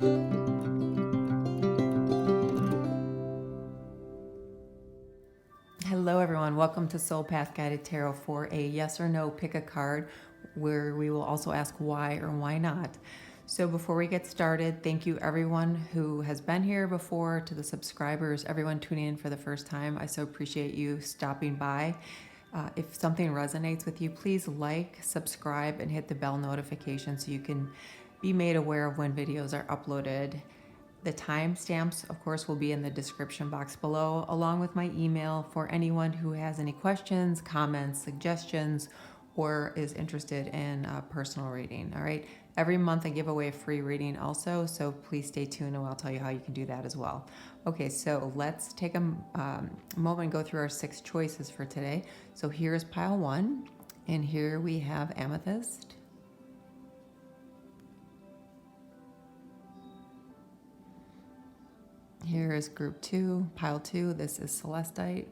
Hello everyone, welcome to Soul Path Guided Tarot for a yes or no pick a card, where we will also ask why or why not. So before we get started, thank you everyone who has been here before, to the subscribers, everyone tuning in for the first time. I so appreciate you stopping by. If something resonates with you, please like, subscribe, and hit the bell notification so you can be made aware of when videos are uploaded. The timestamps, of course, will be in the description box below, along with my email for anyone who has any questions, comments, suggestions, or is interested in a personal reading. All right. Every month I give away a free reading also, so please stay tuned and I'll tell you how you can do that as well. Okay, so let's take a moment and go through our 6 choices for today. So here's pile 1, and here we have amethyst. Here is group 2, pile 2. This is celestite.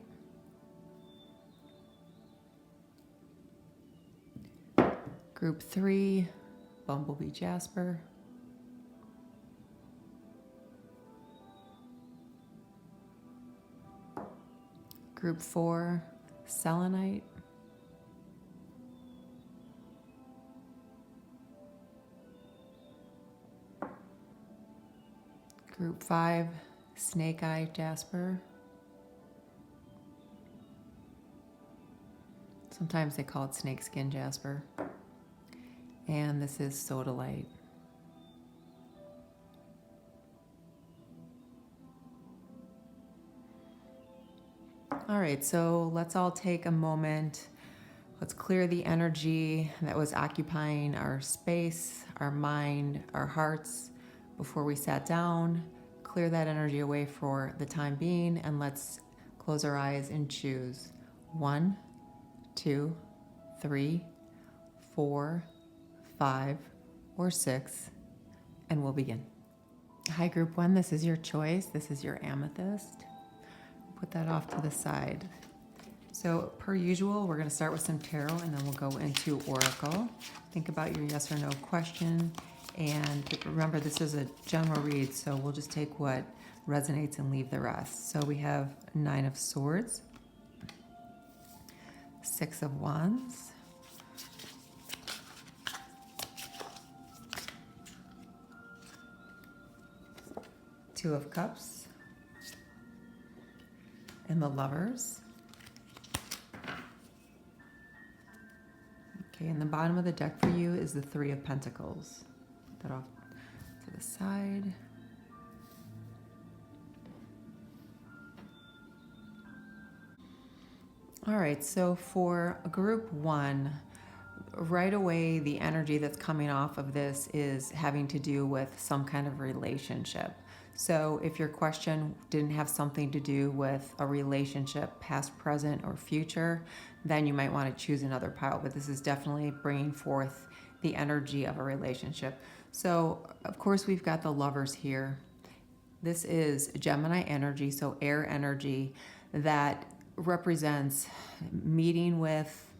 Group 3, bumblebee jasper. Group 4, selenite. Group 5, snake eye jasper. Sometimes they call it snakeskin jasper. And this is sodalite. All right, so let's all take a moment. Let's clear the energy that was occupying our space, our mind, our hearts before we sat down. Clear that energy away for the time being, and let's close our eyes and choose 1, 2, 3, 4, 5, or 6, and we'll begin. Hi, group 1, this is your choice. This is your amethyst. Put that off to the side. So per usual, we're going to start with some tarot and then we'll go into oracle. Think about your yes or no question. And remember, this is a general read, so we'll just take what resonates and leave the rest. So we have 9 of swords, 6 of wands, 2 of cups, and the lovers. Okay, and the bottom of the deck for you is the 3 of pentacles. Put that off to the side. All right, so for group 1, right away the energy that's coming off of this is having to do with some kind of relationship. So if your question didn't have something to do with a relationship, past, present, or future, then you might want to choose another pile. But this is definitely bringing forth the energy of a relationship. So, of course, we've got the lovers here. This is Gemini energy, so air energy, that represents meeting with,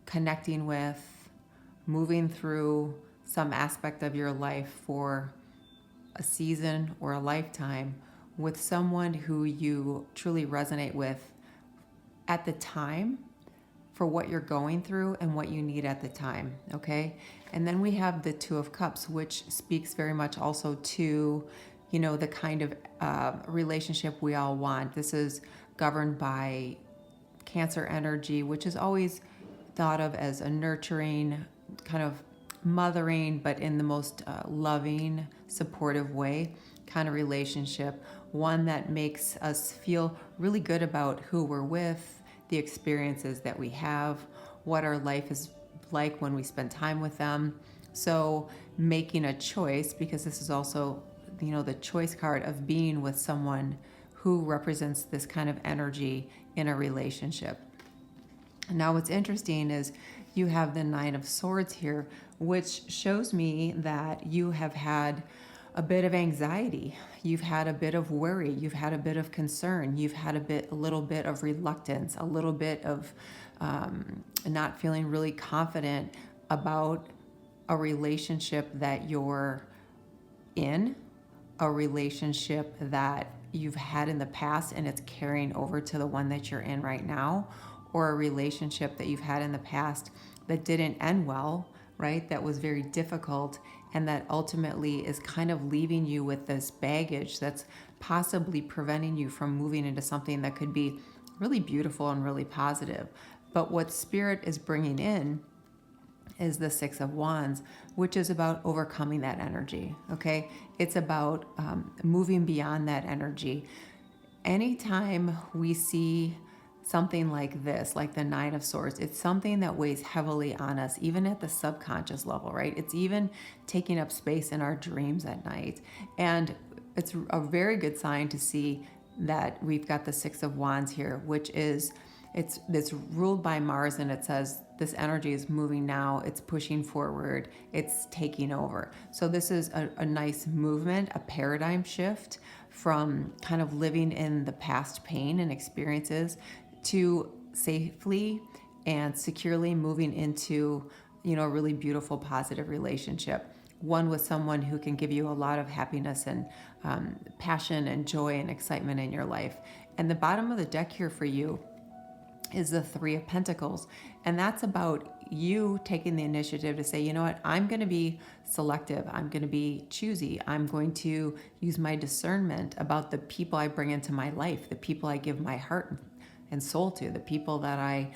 connecting with, moving through some aspect of your life for a season or a lifetime with someone who you truly resonate with at the time for what you're going through and what you need at the time, okay? And then we have the 2 of cups, which speaks very much also to, you know, the kind of relationship we all want. This is governed by Cancer energy, which is always thought of as a nurturing, kind of mothering, but in the most loving, supportive way kind of relationship. One that makes us feel really good about who we're with, the experiences that we have, what our life is like when we spend time with them. So making a choice, because this is also, you know, the choice card of being with someone who represents this kind of energy in a relationship. Now what's interesting is you have the 9 of swords here, which shows me that you have had a bit of anxiety, you've had a bit of worry, you've had a bit of concern, you've had a little bit of reluctance, a little bit of not feeling really confident about a relationship that you're in a relationship that you've had in the past and it's carrying over to the one that you're in right now, or a relationship that you've had in the past that didn't end well, right? That was very difficult, and that ultimately is kind of leaving you with this baggage that's possibly preventing you from moving into something that could be really beautiful and really positive. But what Spirit is bringing in is the Six of Wands, which is about overcoming that energy, okay? It's about moving beyond that energy. Anytime we see something like this, like the Nine of Swords, it's something that weighs heavily on us, even at the subconscious level, right? It's even taking up space in our dreams at night. And it's a very good sign to see that we've got the Six of Wands here, which is, it's ruled by Mars, and it says this energy is moving now, it's pushing forward, it's taking over. So this is a nice movement, a paradigm shift from kind of living in the past pain and experiences to safely and securely moving into, a really beautiful, positive relationship. One with someone who can give you a lot of happiness and passion and joy and excitement in your life. And the bottom of the deck here for you is the Three of Pentacles. And that's about you taking the initiative to say, you know what, I'm going to be selective. I'm going to be choosy. I'm going to use my discernment about the people I bring into my life, the people I give my heart and soul to, the people that I,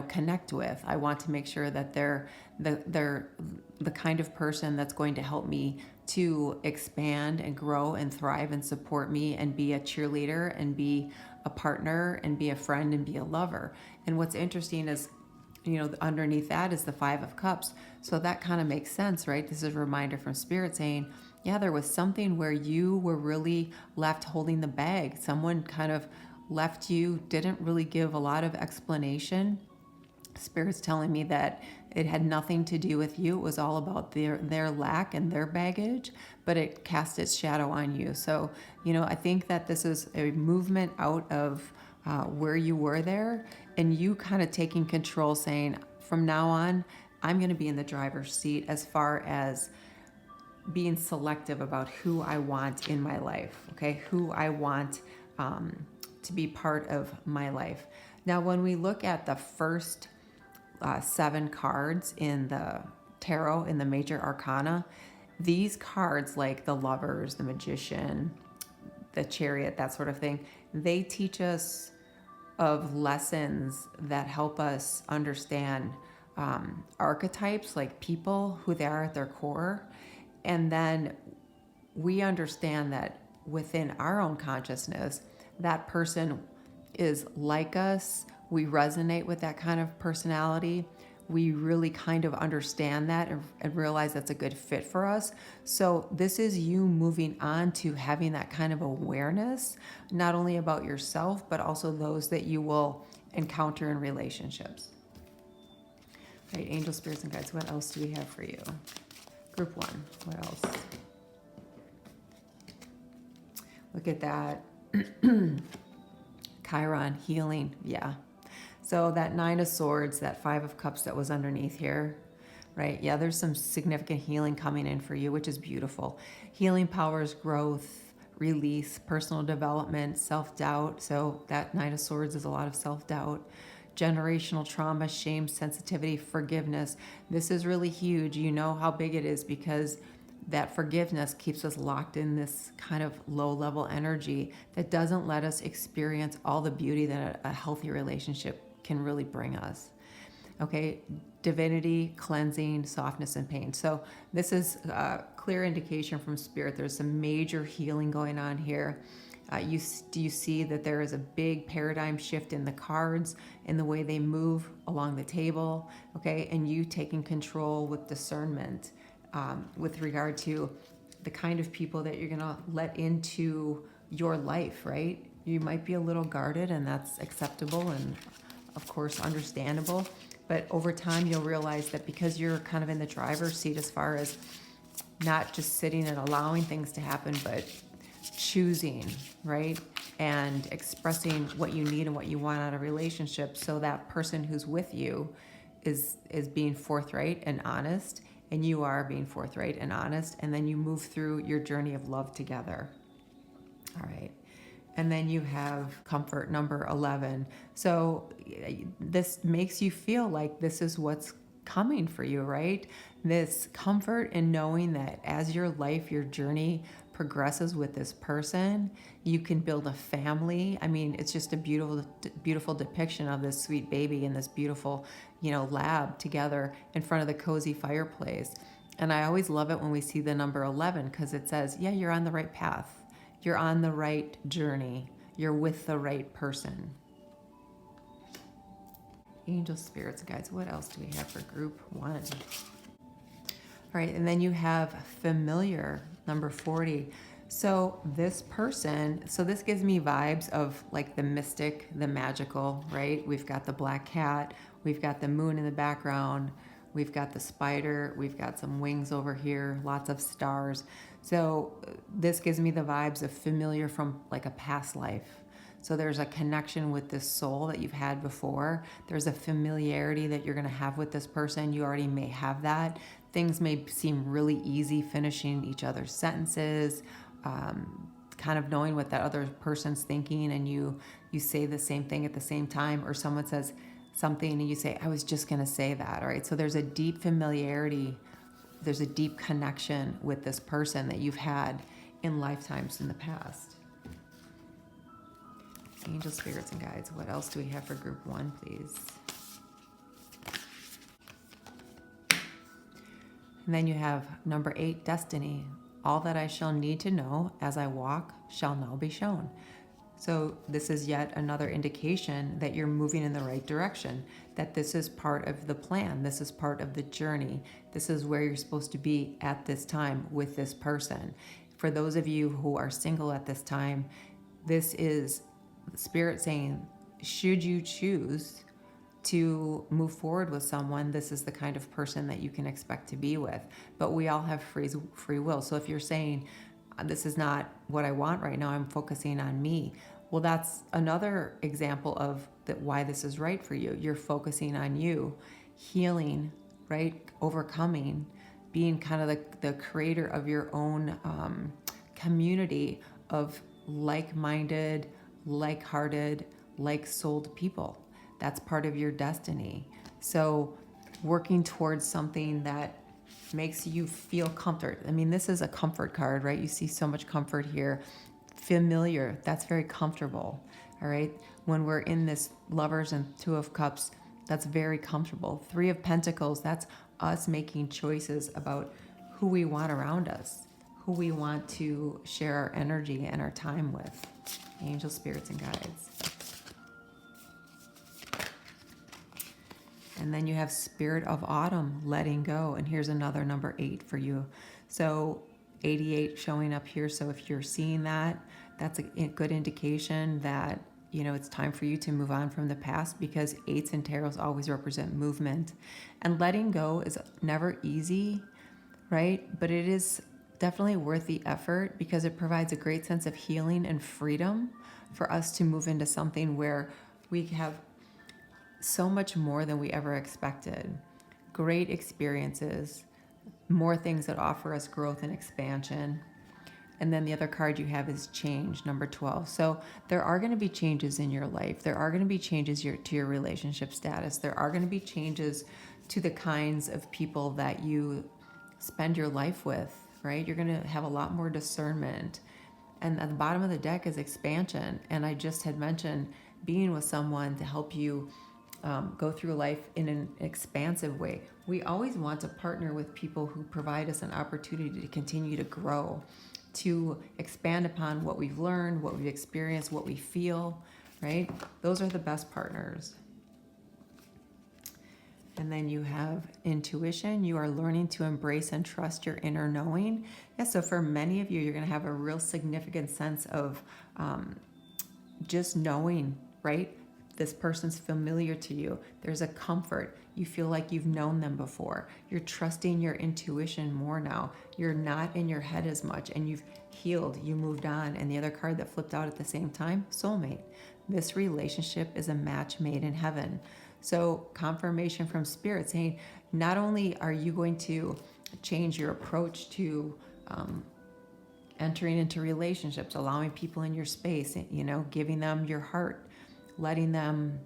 connect with. I want to make sure that they're the kind of person that's going to help me to expand and grow and thrive and support me and be a cheerleader and be a partner and be a friend and be a lover. And what's interesting is, underneath that is the Five of Cups. So that kind of makes sense, right? This is a reminder from Spirit saying, yeah, there was something where you were really left holding the bag. Someone kind of left you, didn't really give a lot of explanation. Spirit's telling me that it had nothing to do with you. It was all about their lack and their baggage, but it cast its shadow on you. So, I think that this is a movement out of where you were there, and you kind of taking control, saying, from now on, I'm going to be in the driver's seat as far as being selective about who I want in my life, okay? Who I want to be part of my life. Now, when we look at the first 7 cards in the tarot, in the major arcana, these cards, like the Lovers, the Magician, the Chariot, that sort of thing, they teach us of lessons that help us understand archetypes, like people, who they are at their core. And then we understand that within our own consciousness, that person is like us. We resonate with that kind of personality. We really kind of understand that and realize that's a good fit for us. So this is you moving on to having that kind of awareness, not only about yourself, but also those that you will encounter in relationships. Right, angel, spirits, and guides, what else do we have for you? Group 1, what else? Look at that. Chiron, healing, yeah. So that Nine of Swords, that Five of Cups that was underneath here, right? Yeah, there's some significant healing coming in for you, which is beautiful. Healing powers, growth, release, personal development, self-doubt. So that Nine of Swords is a lot of self-doubt. Generational trauma, shame, sensitivity, forgiveness. This is really huge. You know how big it is because that forgiveness keeps us locked in this kind of low-level energy that doesn't let us experience all the beauty that a healthy relationship can really bring us. Okay, divinity, cleansing, softness, and pain. So this is a clear indication from Spirit. There's some major healing going on here. Do you see that there is a big paradigm shift in the cards, in the way they move along the table, okay? And you taking control with discernment with regard to the kind of people that you're gonna let into your life, right? You might be a little guarded, and that's acceptable and, of course, understandable. But over time, you'll realize that because you're kind of in the driver's seat as far as not just sitting and allowing things to happen, but choosing, right? And expressing what you need and what you want out of a relationship, so that person who's with you is being forthright and honest and you are being forthright and honest, and then you move through your journey of love together. All right. And then you have comfort, number 11. So this makes you feel like this is what's coming for you, right? This comfort in knowing that as your life, your journey progresses with this person, you can build a family. I mean, it's just a beautiful, beautiful depiction of this sweet baby in this beautiful, lab together in front of the cozy fireplace. And I always love it when we see the number 11, because it says, yeah, you're on the right path. You're on the right journey. You're with the right person. Angels, spirits, guides. What else do we have for group 1? All right, and then you have familiar, number 40. So this person, this gives me vibes of like the mystic, the magical, right? We've got the black cat. We've got the moon in the background. We've got the spider. We've got some wings over here, lots of stars. So this gives me the vibes of familiar from like a past life. So there's a connection with this soul that you've had before. There's a familiarity that you're going to have with this person. You already may have that. Things may seem really easy finishing each other's sentences, kind of knowing what that other person's thinking, and you say the same thing at the same time, or someone says something and you say, I was just going to say that. All right. So there's a deep familiarity. There's a deep connection with this person that you've had in lifetimes in the past. Angel, spirits, and guides. What else do we have for group 1, please? And then you have number 8, destiny. All that I shall need to know as I walk shall now be shown. So this is yet another indication that you're moving in the right direction, that this is part of the plan. This is part of the journey. This is where you're supposed to be at this time with this person. For those of you who are single at this time, this is Spirit saying, should you choose to move forward with someone, this is the kind of person that you can expect to be with. But we all have free will. So if you're saying, this is not what I want right now, I'm focusing on me, well, that's another example of why this is right for you. You're focusing on you, healing, right? Overcoming, being kind of the creator of your own community of like-minded, like-hearted, like-souled people. That's part of your destiny. So working towards something that makes you feel comfort. I mean, this is a comfort card, right? You see so much comfort here. Familiar, that's very comfortable, all right? When we're in this Lovers and 2 of Cups, that's very comfortable. 3 of Pentacles, that's us making choices about who we want around us, who we want to share our energy and our time with. Angel, spirits, and guides. And then you have Spirit of Autumn, letting go. And here's another number 8 for you. So 88 showing up here. So if you're seeing that, that's a good indication that, it's time for you to move on from the past, because 8s and tarots always represent movement. And letting go is never easy, right? But it is definitely worth the effort, because it provides a great sense of healing and freedom for us to move into something where we have so much more than we ever expected. Great experiences, more things that offer us growth and expansion. And then the other card you have is change, number 12. So there are going to be changes in your life. There are going to be changes to your relationship status. There are going to be changes to the kinds of people that you spend your life with, right? You're going to have a lot more discernment. And at the bottom of the deck is expansion. And I just had mentioned being with someone to help you go through life in an expansive way. We always want to partner with people who provide us an opportunity to continue to grow, to expand upon what we've learned, what we've experienced, what we feel, right? Those are the best partners. And then you have intuition. You are learning to embrace and trust your inner knowing. Yeah, so for many of you, you're going to have a real significant sense of just knowing, right? This person's familiar to you. There's a comfort. You feel like you've known them before. You're trusting your intuition more now. You're not in your head as much, and you've healed, you moved on. And the other card that flipped out at the same time, soulmate. This relationship is a match made in heaven. So confirmation from Spirit saying, not only are you going to change your approach to entering into relationships, allowing people in your space, giving them your heart, letting them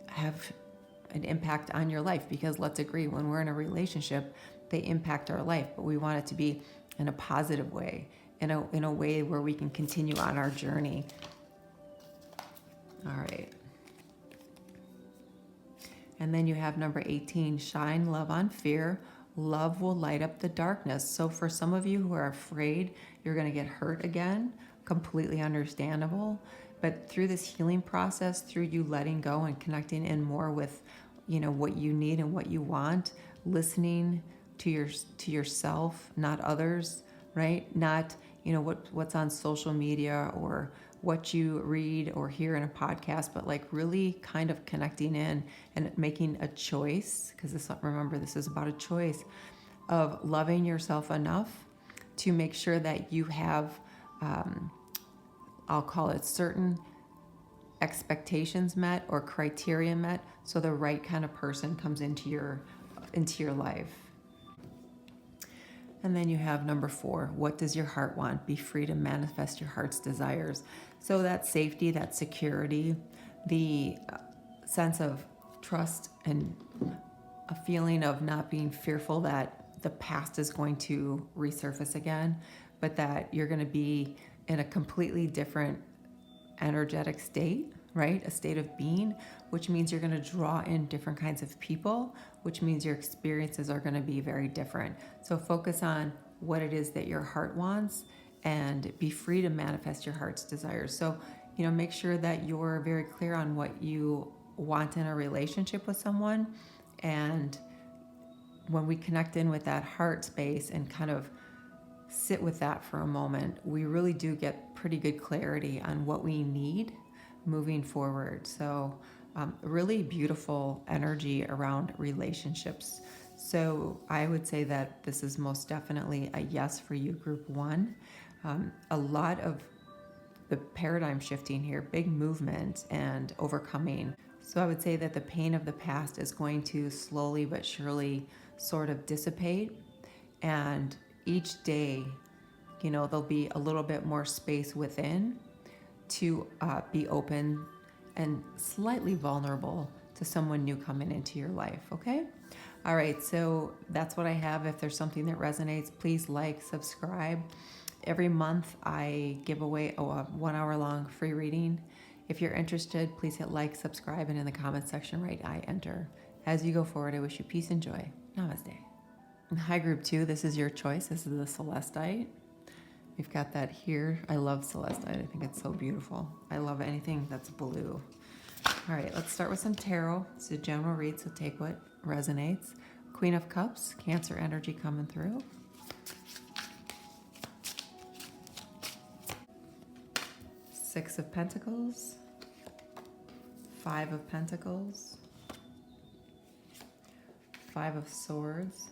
have an impact on your life. Because let's agree, when we're in a relationship, they impact our life, but we want it to be in a positive way, in a way where we can continue on our journey. All right. And then you have number 18, shine love on fear. Love will light up the darkness. So for some of you who are afraid you're going to get hurt again, completely understandable. But through this healing process, through you letting go and connecting in more with, what you need and what you want, listening to yourself, not others, right? Not, what's on social media or what you read or hear in a podcast, but like really kind of connecting in and making a choice, because remember, this is about a choice of loving yourself enough to make sure that you have, I'll call it, certain expectations met or criteria met, so the right kind of person comes into your life. And then you have number 4, what does your heart want? Be free to manifest your heart's desires. So that safety, that security, the sense of trust and a feeling of not being fearful that the past is going to resurface again, but that you're going to be in a completely different energetic state, right? A state of being, which means you're going to draw in different kinds of people, which means your experiences are going to be very different. So focus on what it is that your heart wants and be free to manifest your heart's desires. So, make sure that you're very clear on what you want in a relationship with someone. And when we connect in with that heart space and kind of sit with that for a moment, we really do get pretty good clarity on what we need moving forward. So really beautiful energy around relationships. So I would say that this is most definitely a yes for you, group 1. A lot of the paradigm shifting here, big movement and overcoming. So I would say that the pain of the past is going to slowly but surely sort of dissipate. And each day, there'll be a little bit more space within to be open and slightly vulnerable to someone new coming into your life, okay? All right, so that's what I have. If there's something that resonates, please like, subscribe. Every month I give away a 1 hour long free reading. If you're interested, please hit like, subscribe, and in the comment section write I enter. As you go forward, I wish you peace and joy. Namaste. Hi, group 2. This is your choice. This is the Celestite. We've got that here. I love Celestite. I think it's so beautiful. I love anything that's blue. All right, let's start with some tarot. It's a general read, so take what resonates. Queen of Cups, Cancer energy coming through. Six of Pentacles, 5 of Pentacles, 5 of Swords,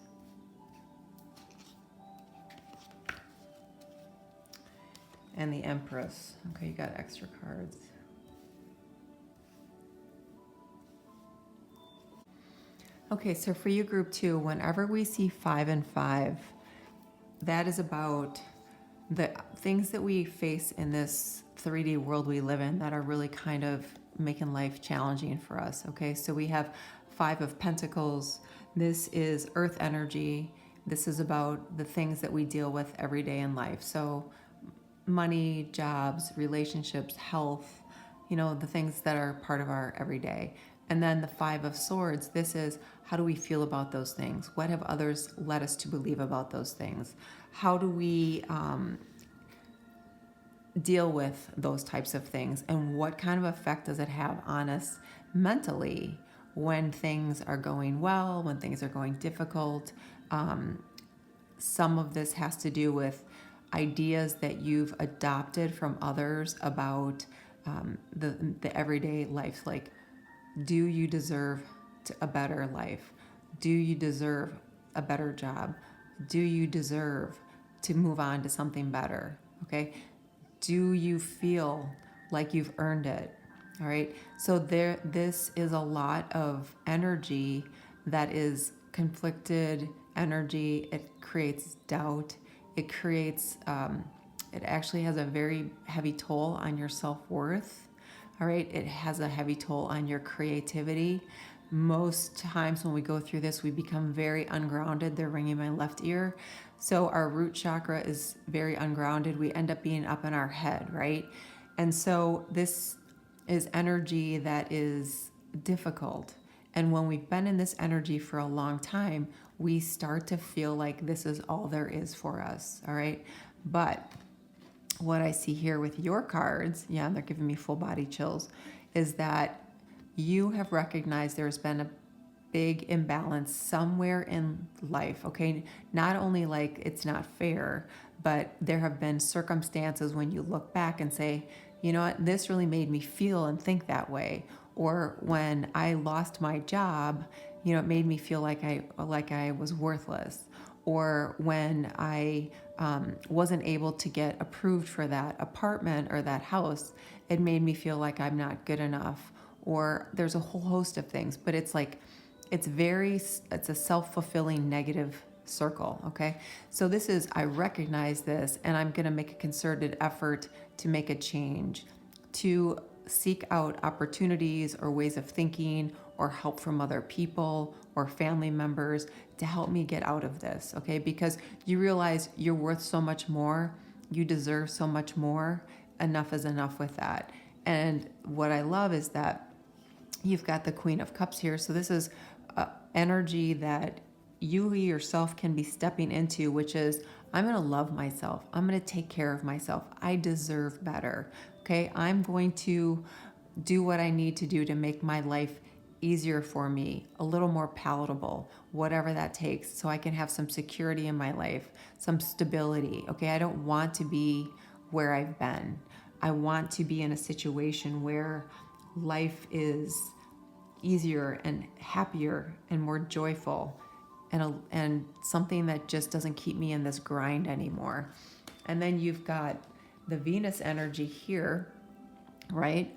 and the Empress. Okay, you got extra cards. Okay, so for you, group 2, whenever we see 5 and 5, that is about the things that we face in this 3D world we live in that are really kind of making life challenging for us. Okay, so we have 5 of Pentacles. This is earth energy. This is about the things that we deal with every day in life. So money, jobs, relationships, health, the things that are part of our everyday. And then the 5 of Swords, this is how do we feel about those things? What have others led us to believe about those things? How do we deal with those types of things? And what kind of effect does it have on us mentally when things are going well, when things are going difficult? Some of this has to do with ideas that you've adopted from others about the everyday life. Like, do you deserve a better life? Do you deserve a better job? Do you deserve to move on to something better? Okay. Do you feel like you've earned it? All right. So this is a lot of energy that is conflicted energy. It creates doubt. It creates, it actually has a very heavy toll on your self-worth. All right. It has a heavy toll on your creativity. Most times when we go through this, we become very ungrounded. They're ringing my left ear. So our root chakra is very ungrounded. We end up being up in our head, right? And so this is energy that is difficult. And when we've been in this energy for a long time, we start to feel like this is all there is for us, all right? But what I see here with your cards, yeah, they're giving me full body chills, is that you have recognized there's been a big imbalance somewhere in life, okay? Not only like it's not fair, but there have been circumstances when you look back and say, you know what, this really made me feel and think that way. Or when I lost my job, you know, it made me feel like I was worthless. Or when I wasn't able to get approved for that apartment or that house, it made me feel like I'm not good enough. Or there's a whole host of things, but it's like, it's a self-fulfilling negative circle, okay? So this is, I recognize this, and I'm gonna make a concerted effort to make a change, to seek out opportunities or ways of thinking or help from other people or family members to help me get out of this, okay? Because you realize you're worth so much more, you deserve so much more, enough is enough with that. And what I love is that you've got the Queen of Cups here. So this is energy that you yourself can be stepping into, which is, I'm going to love myself. I'm going to take care of myself. I deserve better. Okay. I'm going to do what I need to do to make my life easier for me, a little more palatable, whatever that takes, so I can have some security in my life, some stability. Okay. I don't want to be where I've been. I want to be in a situation where life is easier and happier and more joyful, and something that just doesn't keep me in this grind anymore. And then you've got the Venus energy here, right?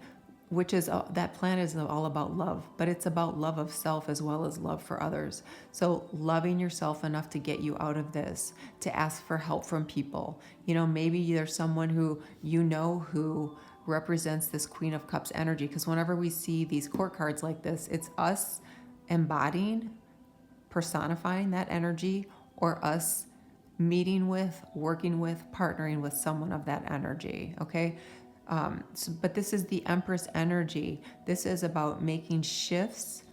Which is, that planet is all about love, but it's about love of self as well as love for others. So loving yourself enough to get you out of this, to ask for help from people. You know, maybe there's someone who you know who represents this Queen of Cups energy, because whenever we see these court cards like this, it's us embodying, personifying that energy, or us meeting with, working with, partnering with someone of that energy, okay? But this is the Empress energy. This is about making shifts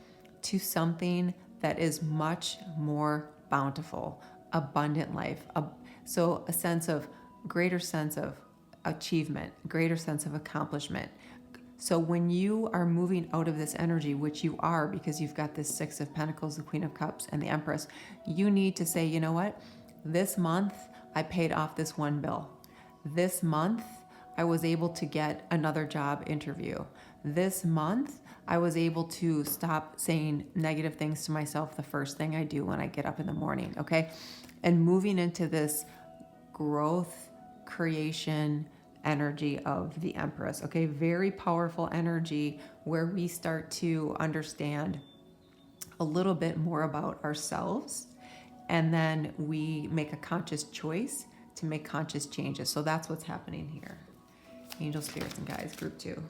to something that is much more bountiful, abundant life. So a greater sense of achievement, greater sense of accomplishment. So when you are moving out of this energy, which you are, because you've got this Six of Pentacles, the Queen of Cups, and the Empress, you need to say, you know what? This month, I paid off this one bill. This month, I was able to get another job interview. This month, I was able to stop saying negative things to myself the first thing I do when I get up in the morning, okay? And moving into this growth, creation energy of the Empress, okay? Very powerful energy where we start to understand a little bit more about ourselves, and then we make a conscious choice to make conscious changes. So that's what's happening here. Angel, spirits, and guides, group 2.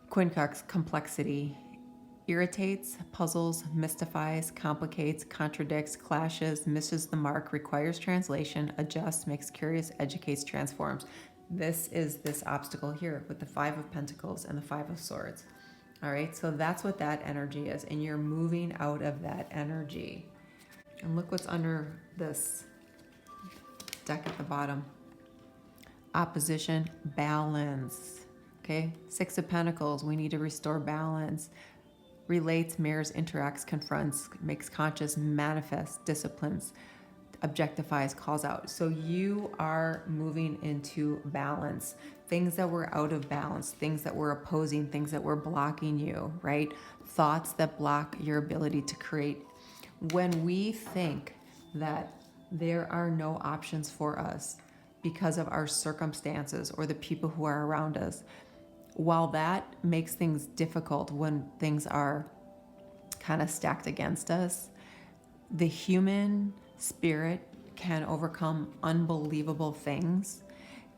Quincux, complexity. Irritates, puzzles, mystifies, complicates, contradicts, clashes, misses the mark, requires translation, adjusts, makes curious, educates, transforms. This is this obstacle here with the Five of Pentacles and the Five of Swords. All right, so that's what that energy is, and you're moving out of that energy. And look what's under this deck at the bottom. Opposition, balance. Okay, Six of Pentacles, we need to restore balance. Relates, mirrors, interacts, confronts, makes conscious, manifests, disciplines, objectifies, calls out. So you are moving into balance. Things that were out of balance, things that were opposing, things that were blocking you, right? Thoughts that block your ability to create. When we think that there are no options for us because of our circumstances or the people who are around us, while that makes things difficult when things are kind of stacked against us, the human spirit can overcome unbelievable things.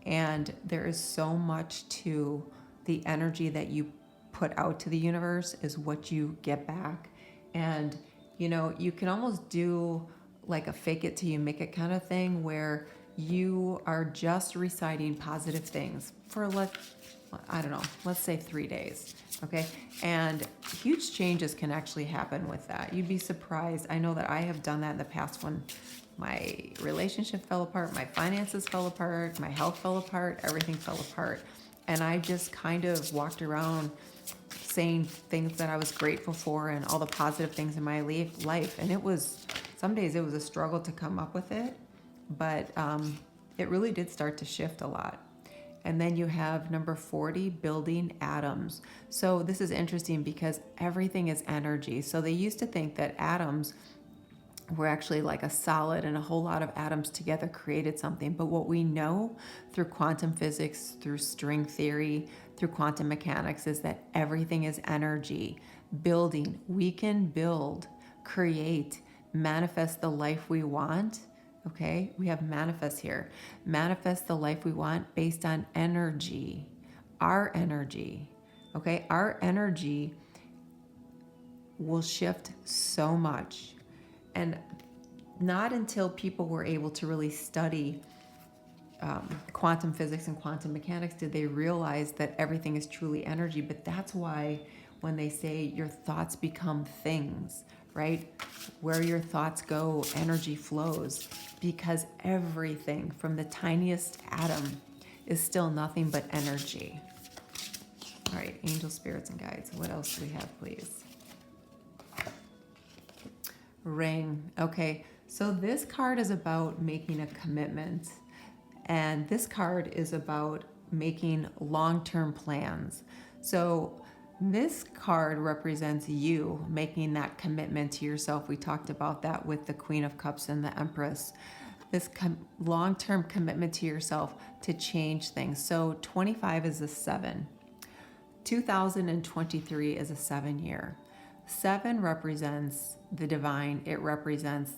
And there is so much to the energy that you put out to the universe is what you get back. And, you can almost do like a fake it till you make it kind of thing where you are just reciting positive things for let's say 3 days. Okay. And huge changes can actually happen with that. You'd be surprised. I know that I have done that in the past when my relationship fell apart, my finances fell apart, my health fell apart, everything fell apart. And I just kind of walked around saying things that I was grateful for and all the positive things in my life. And some days it was a struggle to come up with it, but it really did start to shift a lot. And then you have number 40, building atoms. So this is interesting because everything is energy. So they used to think that atoms were actually like a solid and a whole lot of atoms together created something. But what we know through quantum physics, through string theory, through quantum mechanics is that everything is energy. Building, we can build, create, manifest the life we want. Okay, we have manifest here. Manifest the life we want based on energy, our energy. Okay, our energy will shift so much. And not until people were able to really study quantum physics and quantum mechanics did they realize that everything is truly energy. But that's why when they say your thoughts become things, right? Where your thoughts go, energy flows, because everything from the tiniest atom is still nothing but energy. All right, angel spirits and guides. What else do we have, please? Ring. Okay, so this card is about making a commitment, and this card is about making long-term plans. So this card represents you making that commitment to yourself. We talked about that with the Queen of Cups and the Empress. This long-term commitment to yourself to change things. So 25 is a 7. 2023 is a 7-year. 7 represents the divine. It represents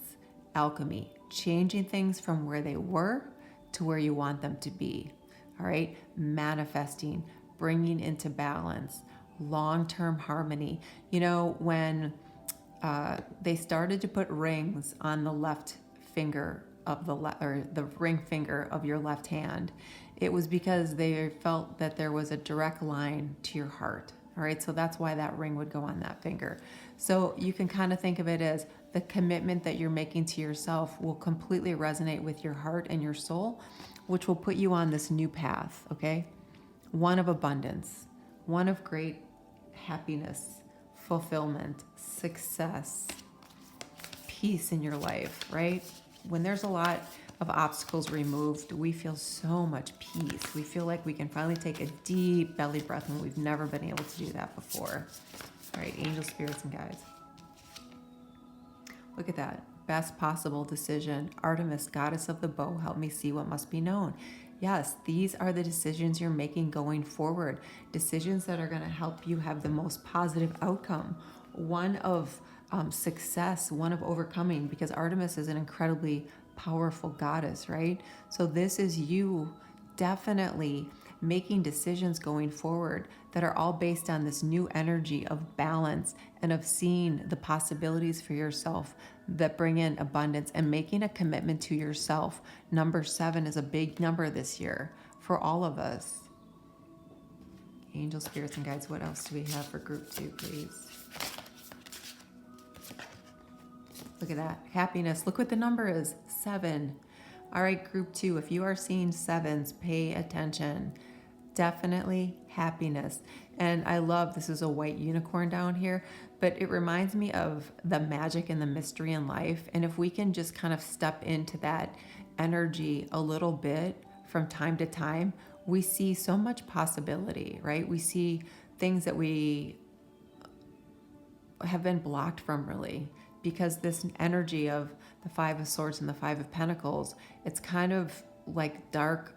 alchemy, changing things from where they were to where you want them to be. All right, manifesting, bringing into balance, long-term harmony. When they started to put rings on the left finger of the ring finger of your left hand, it was because they felt that there was a direct line to your heart. All right, so that's why that ring would go on that finger. So you can kind of think of it as the commitment that you're making to yourself will completely resonate with your heart and your soul, which will put you on this new path, okay? One of abundance, one of great happiness, fulfillment, success, peace in your life, right? When there's a lot of obstacles removed, we feel so much peace. We feel like we can finally take a deep belly breath when we've never been able to do that before. All right, angel spirits and guides. Look at that. Best possible decision. Artemis, goddess of the bow, help me see what must be known. Yes, these are the decisions you're making going forward. Decisions that are going to help you have the most positive outcome. One of success, one of overcoming, because Artemis is an incredibly powerful goddess, right? So this is you definitely making decisions going forward that are all based on this new energy of balance and of seeing the possibilities for yourself that bring in abundance and making a commitment to yourself. Number 7 is a big number this year for all of us. Angel spirits and guides, what else do we have for group 2, please? Look at that. Happiness. Look what the number is. 7. All right, group 2, if you are seeing 7s, pay attention. Definitely happiness. And I love, this is a white unicorn down here, but it reminds me of the magic and the mystery in life. And if we can just kind of step into that energy a little bit from time to time, we see so much possibility, right? We see things that we have been blocked from, really, because this energy of the 5 of Swords and the 5 of Pentacles, it's kind of like dark,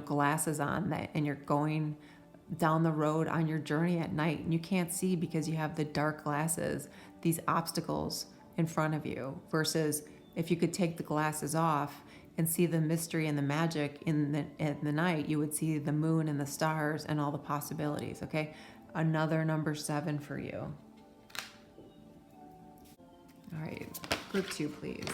glasses on that, and you're going down the road on your journey at night and you can't see because you have the dark glasses, these obstacles in front of you, versus if you could take the glasses off and see the mystery and the magic in the night, you would see the moon and the stars and all the possibilities. Okay, another number 7 for you. All right, group 2, please.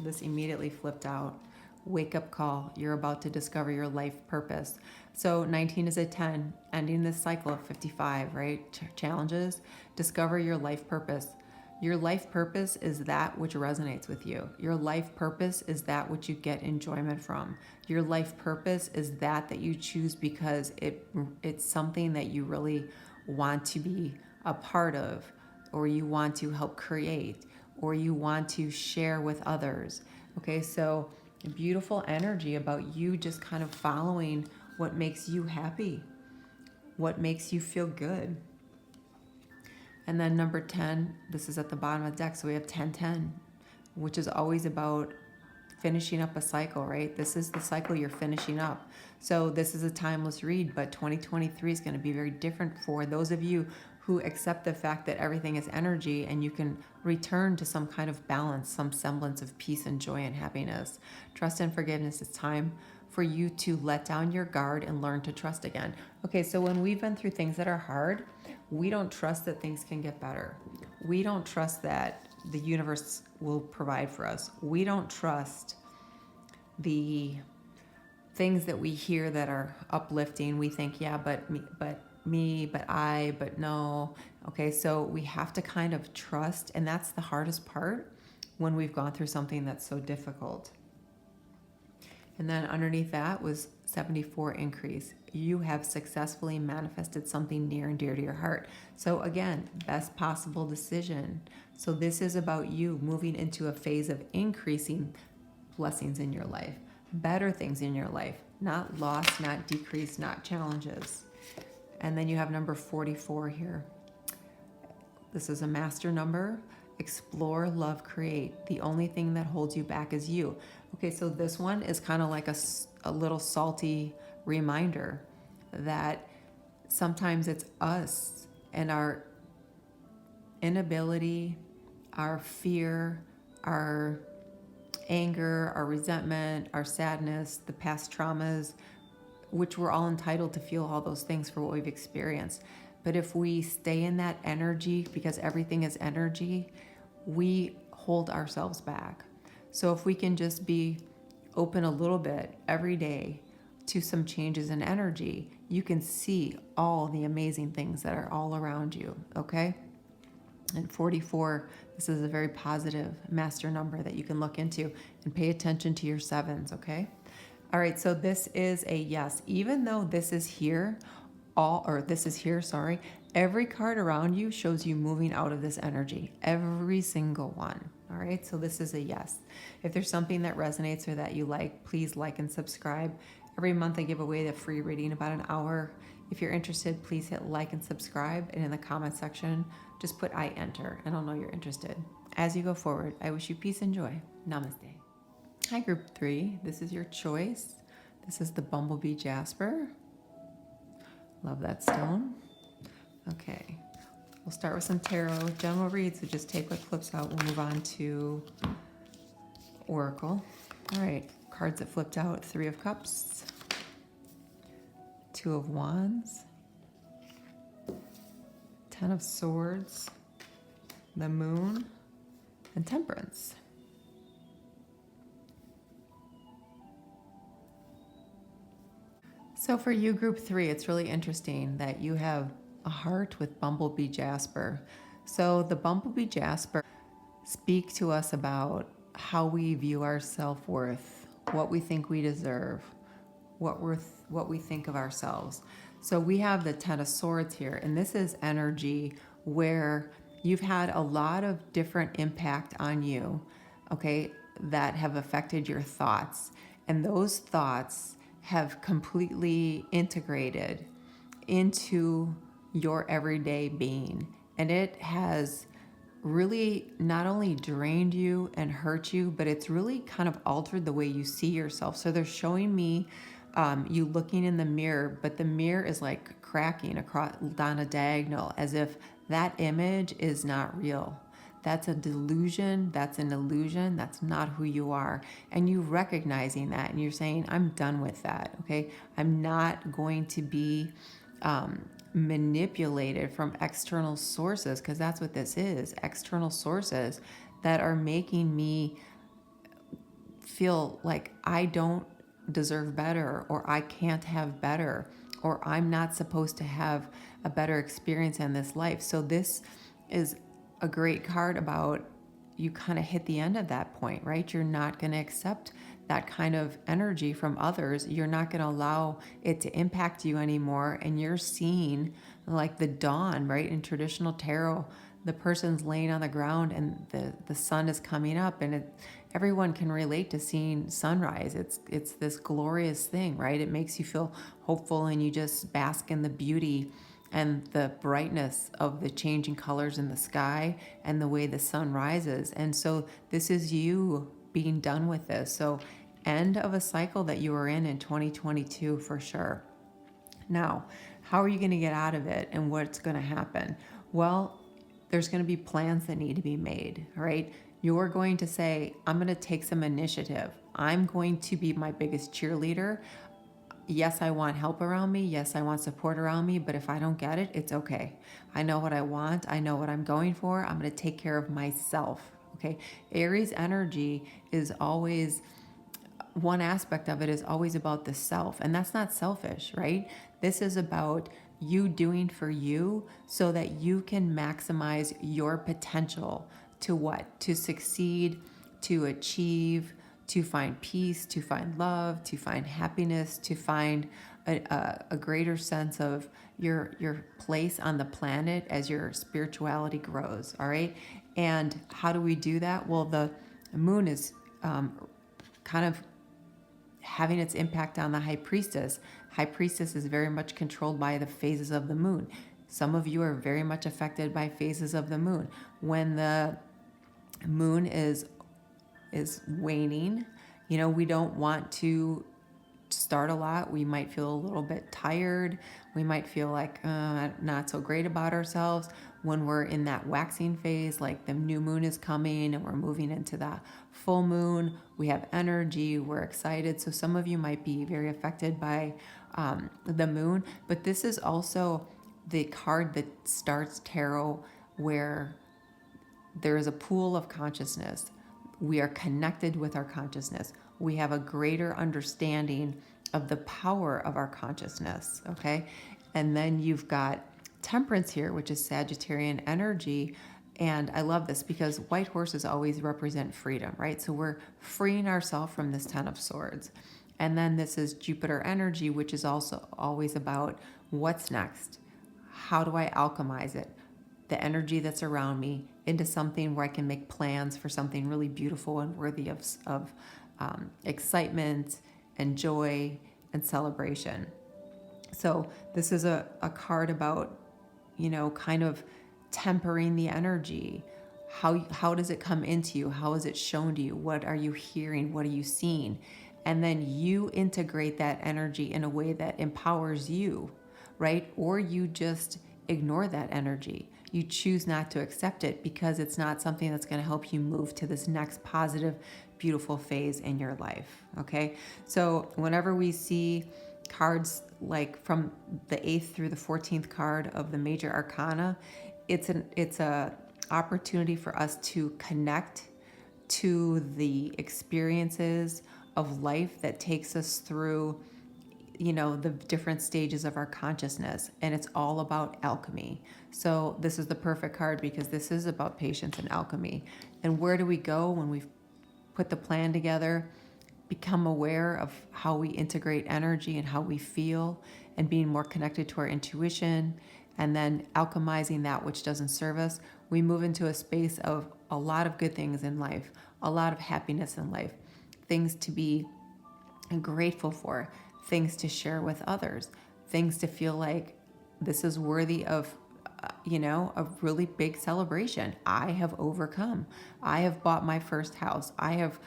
This immediately flipped out. Wake up call. You're about to discover your life purpose. So 19 is a 10, ending this cycle of 55, right? Challenges. Discover your life purpose. Your life purpose is that which resonates with you. Your life purpose is that which you get enjoyment from. Your life purpose is that you choose because it's something that you really want to be a part of, or you want to help create, or you want to share with others. Okay, so beautiful energy about you just kind of following what makes you happy, what makes you feel good. And then number 10, this is at the bottom of the deck, so we have 10-10, which is always about finishing up a cycle, right? This is the cycle you're finishing up. So this is a timeless read, but 2023 is going to be very different for those of you who accept the fact that everything is energy and you can return to some kind of balance, some semblance of peace and joy and happiness. Trust and forgiveness. It's time for you to let down your guard and learn to trust again. Okay, so when we've been through things that are hard, we don't trust that things can get better. We don't trust that the universe will provide for us. We don't trust the things that we hear that are uplifting. We think, yeah, but no. Okay, so we have to kind of trust, and that's the hardest part when we've gone through something that's so difficult. And then underneath that was 74 increase. You have successfully manifested something near and dear to your heart. So again, best possible decision. So this is about you moving into a phase of increasing blessings in your life, better things in your life, not loss, not decrease, not challenges. And then you have number 44 here. This is a master number. Explore, love, create. The only thing that holds you back is you. Okay, so this one is kind of like a little salty reminder that sometimes it's us and our inability, our fear, our anger, our resentment, our sadness, the past traumas, which we're all entitled to feel all those things for what we've experienced. But if we stay in that energy, because everything is energy, we hold ourselves back. So if we can just be open a little bit every day to some changes in energy, you can see all the amazing things that are all around you, okay? And 44, this is a very positive master number that you can look into, and pay attention to your 7s, okay? All right, so this is a yes. Even though this is here, every card around you shows you moving out of this energy. Every single one. All right, so this is a yes. If there's something that resonates or that you like, please like and subscribe. Every month I give away the free reading about an hour. If you're interested, please hit like and subscribe. And in the comment section, just put I enter, and I'll know you're interested. As you go forward, I wish you peace and joy. Namaste. Hi, group 3. This is your choice. This is the Bumblebee Jasper. Love that stone. Okay, we'll start with some tarot general reads, so just take what flips out. We'll move on to Oracle. All right, cards that flipped out: 3 of Cups, 2 of Wands, 10 of Swords, the Moon, and Temperance. So for you, group 3, it's really interesting that you have a heart with Bumblebee Jasper. So the Bumblebee Jasper speak to us about how we view our self-worth, what we think we deserve, what we think of ourselves. So we have the 10 of Swords here, and this is energy where you've had a lot of different impact on you, okay, that have affected your thoughts. And those thoughts have completely integrated into your everyday being. And it has really not only drained you and hurt you, but it's really kind of altered the way you see yourself. So they're showing me you looking in the mirror, but the mirror is like cracking across down a diagonal as if that image is not real. That's a delusion. That's an illusion. That's not who you are. And you recognizing that and you're saying, I'm done with that. Okay. I'm not going to be manipulated from external sources, because that's what this is, external sources that are making me feel like I don't deserve better, or I can't have better, or I'm not supposed to have a better experience in this life. So this is a great card about you kind of hit the end of that point, right? You're not going to accept that kind of energy from others. You're not going to allow it to impact you anymore. And you're seeing like the dawn, right? In traditional tarot, the person's laying on the ground and the sun is coming up, and everyone can relate to seeing sunrise. It's this glorious thing, right? It makes you feel hopeful, and you just bask in the beauty and the brightness of the changing colors in the sky and the way the sun rises. And so this is you being done with this. So end of a cycle that you were in 2022 for sure. Now, how are you going to get out of it, and what's going to happen? Well, there's going to be plans that need to be made, right? You're going to say, I'm going to take some initiative. I'm going to be my biggest cheerleader. Yes, I want help around me. Yes, I want support around me. But if I don't get it, it's okay. I know what I want. I know what I'm going for. I'm going to take care of myself. Okay. Aries energy is always, one aspect of it is always about the self. And that's not selfish, right? This is about you doing for you so that you can maximize your potential to what? To succeed, to achieve, to find peace, to find love, to find happiness, to find a greater sense of your place on the planet as your spirituality grows. All right. And how do we do that? Well, the moon is kind of having its impact on the high priestess. High priestess is very much controlled by the phases of the moon. Some of you are very much affected by phases of the moon. When the moon is waning, we don't want to start a lot. We might feel a little bit tired. We might feel like not so great about ourselves. When we're in that waxing phase, like the new moon is coming and we're moving into the full moon, we have energy, we're excited. So some of you might be very affected by the moon, but this is also the card that starts tarot where there is a pool of consciousness. We are connected with our consciousness. We have a greater understanding of the power of our consciousness, okay? And then you've got Temperance here, which is Sagittarian energy. And I love this because white horses always represent freedom, right? So we're freeing ourselves from this Ten of Swords. And then this is Jupiter energy, which is also always about what's next. How do I alchemize it? The energy that's around me into something where I can make plans for something really beautiful and worthy of excitement and joy and celebration. So this is a card about, kind of tempering the energy. How does it come into you? How is it shown to you? What are you hearing? What are you seeing? And then you integrate that energy in a way that empowers you, right? Or you just ignore that energy. You choose not to accept it because it's not something that's going to help you move to this next positive, beautiful phase in your life. Okay. So whenever we see cards like from the 8th through the 14th card of the major arcana, it's a opportunity for us to connect to the experiences of life that takes us through the different stages of our consciousness, and it's all about alchemy. So this is the perfect card because this is about patience and alchemy. And where do we go when we've put the plan together? Become aware of how we integrate energy and how we feel, and being more connected to our intuition, and then alchemizing that which doesn't serve us. We move into a space of a lot of good things in life, a lot of happiness in life, things to be grateful for, things to share with others, things to feel like this is worthy of, a really big celebration. I have overcome. I have bought my first house. I have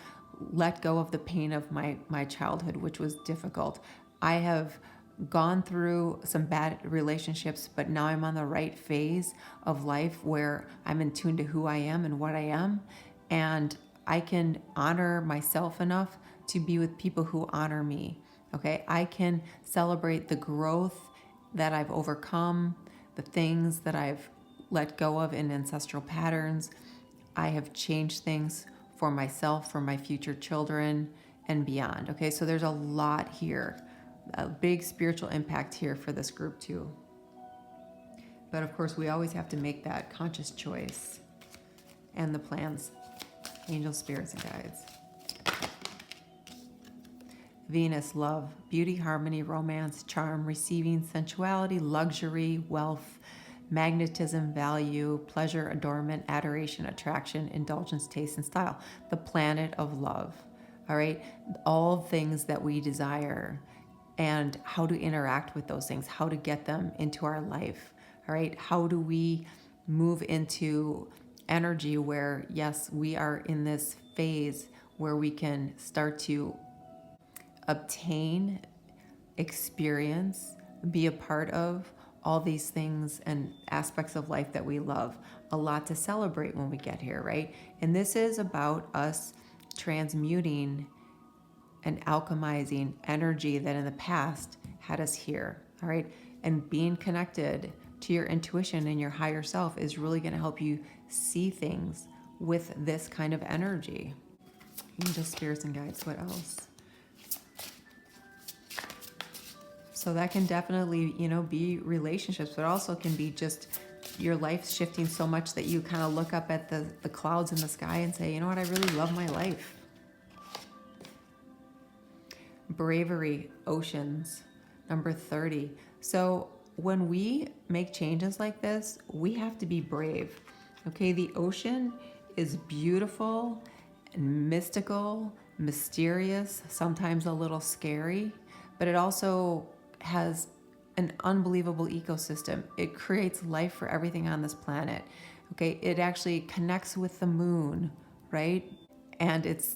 let go of the pain of my childhood, which was difficult. I have gone through some bad relationships, but now I'm on the right phase of life where I'm in tune to who I am and what I am. And I can honor myself enough to be with people who honor me. Okay. I can celebrate the growth that I've overcome, the things that I've let go of in ancestral patterns. I have changed things for myself, for my future children, and beyond. Okay, so there's a lot here, a big spiritual impact here for this group too. But of course, we always have to make that conscious choice. And the plans, angels, spirits, and guides. Venus, love, beauty, harmony, romance, charm, receiving, sensuality, luxury, wealth, magnetism, value, pleasure, adornment, adoration, attraction, indulgence, taste, and style. The planet of love. All right. All things that we desire and how to interact with those things, how to get them into our life. All right. How do we move into energy where, yes, we are in this phase where we can start to obtain, experience, be a part of all these things and aspects of life that we love. A lot to celebrate when we get here, right? And this is about us transmuting and alchemizing energy that in the past had us here, all right? And being connected to your intuition and your higher self is really going to help you see things with this kind of energy. Angels, spirits, and guides. What else? So that can definitely, be relationships, but also can be just your life shifting so much that you kind of look up at the clouds in the sky and say, you know what, I really love my life. Bravery, oceans, number 30. So when we make changes like this, we have to be brave. Okay, the ocean is beautiful and mystical, mysterious, sometimes a little scary, but it also has an unbelievable ecosystem. It creates life for everything on this planet. Okay, it actually connects with the moon, right? And its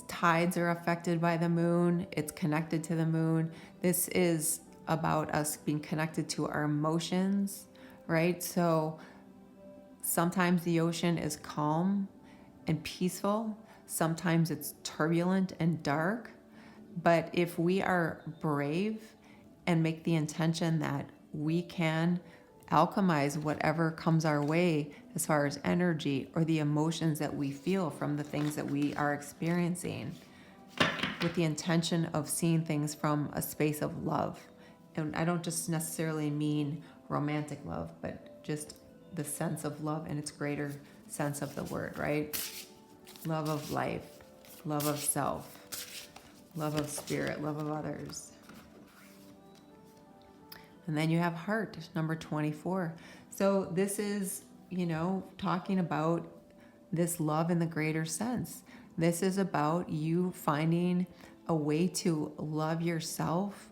tides are affected by the moon. It's connected to the moon. This is about us being connected to our emotions, right? So sometimes the ocean is calm and peaceful. Sometimes it's turbulent and dark. But if we are brave and make the intention that we can alchemize whatever comes our way as far as energy or the emotions that we feel from the things that we are experiencing, with the intention of seeing things from a space of love. And I don't just necessarily mean romantic love, but just the sense of love in its greater sense of the word, right? Love of life, love of self, love of spirit, love of others. And then you have heart, number 24. So this is, talking about this love in the greater sense. This is about you finding a way to love yourself,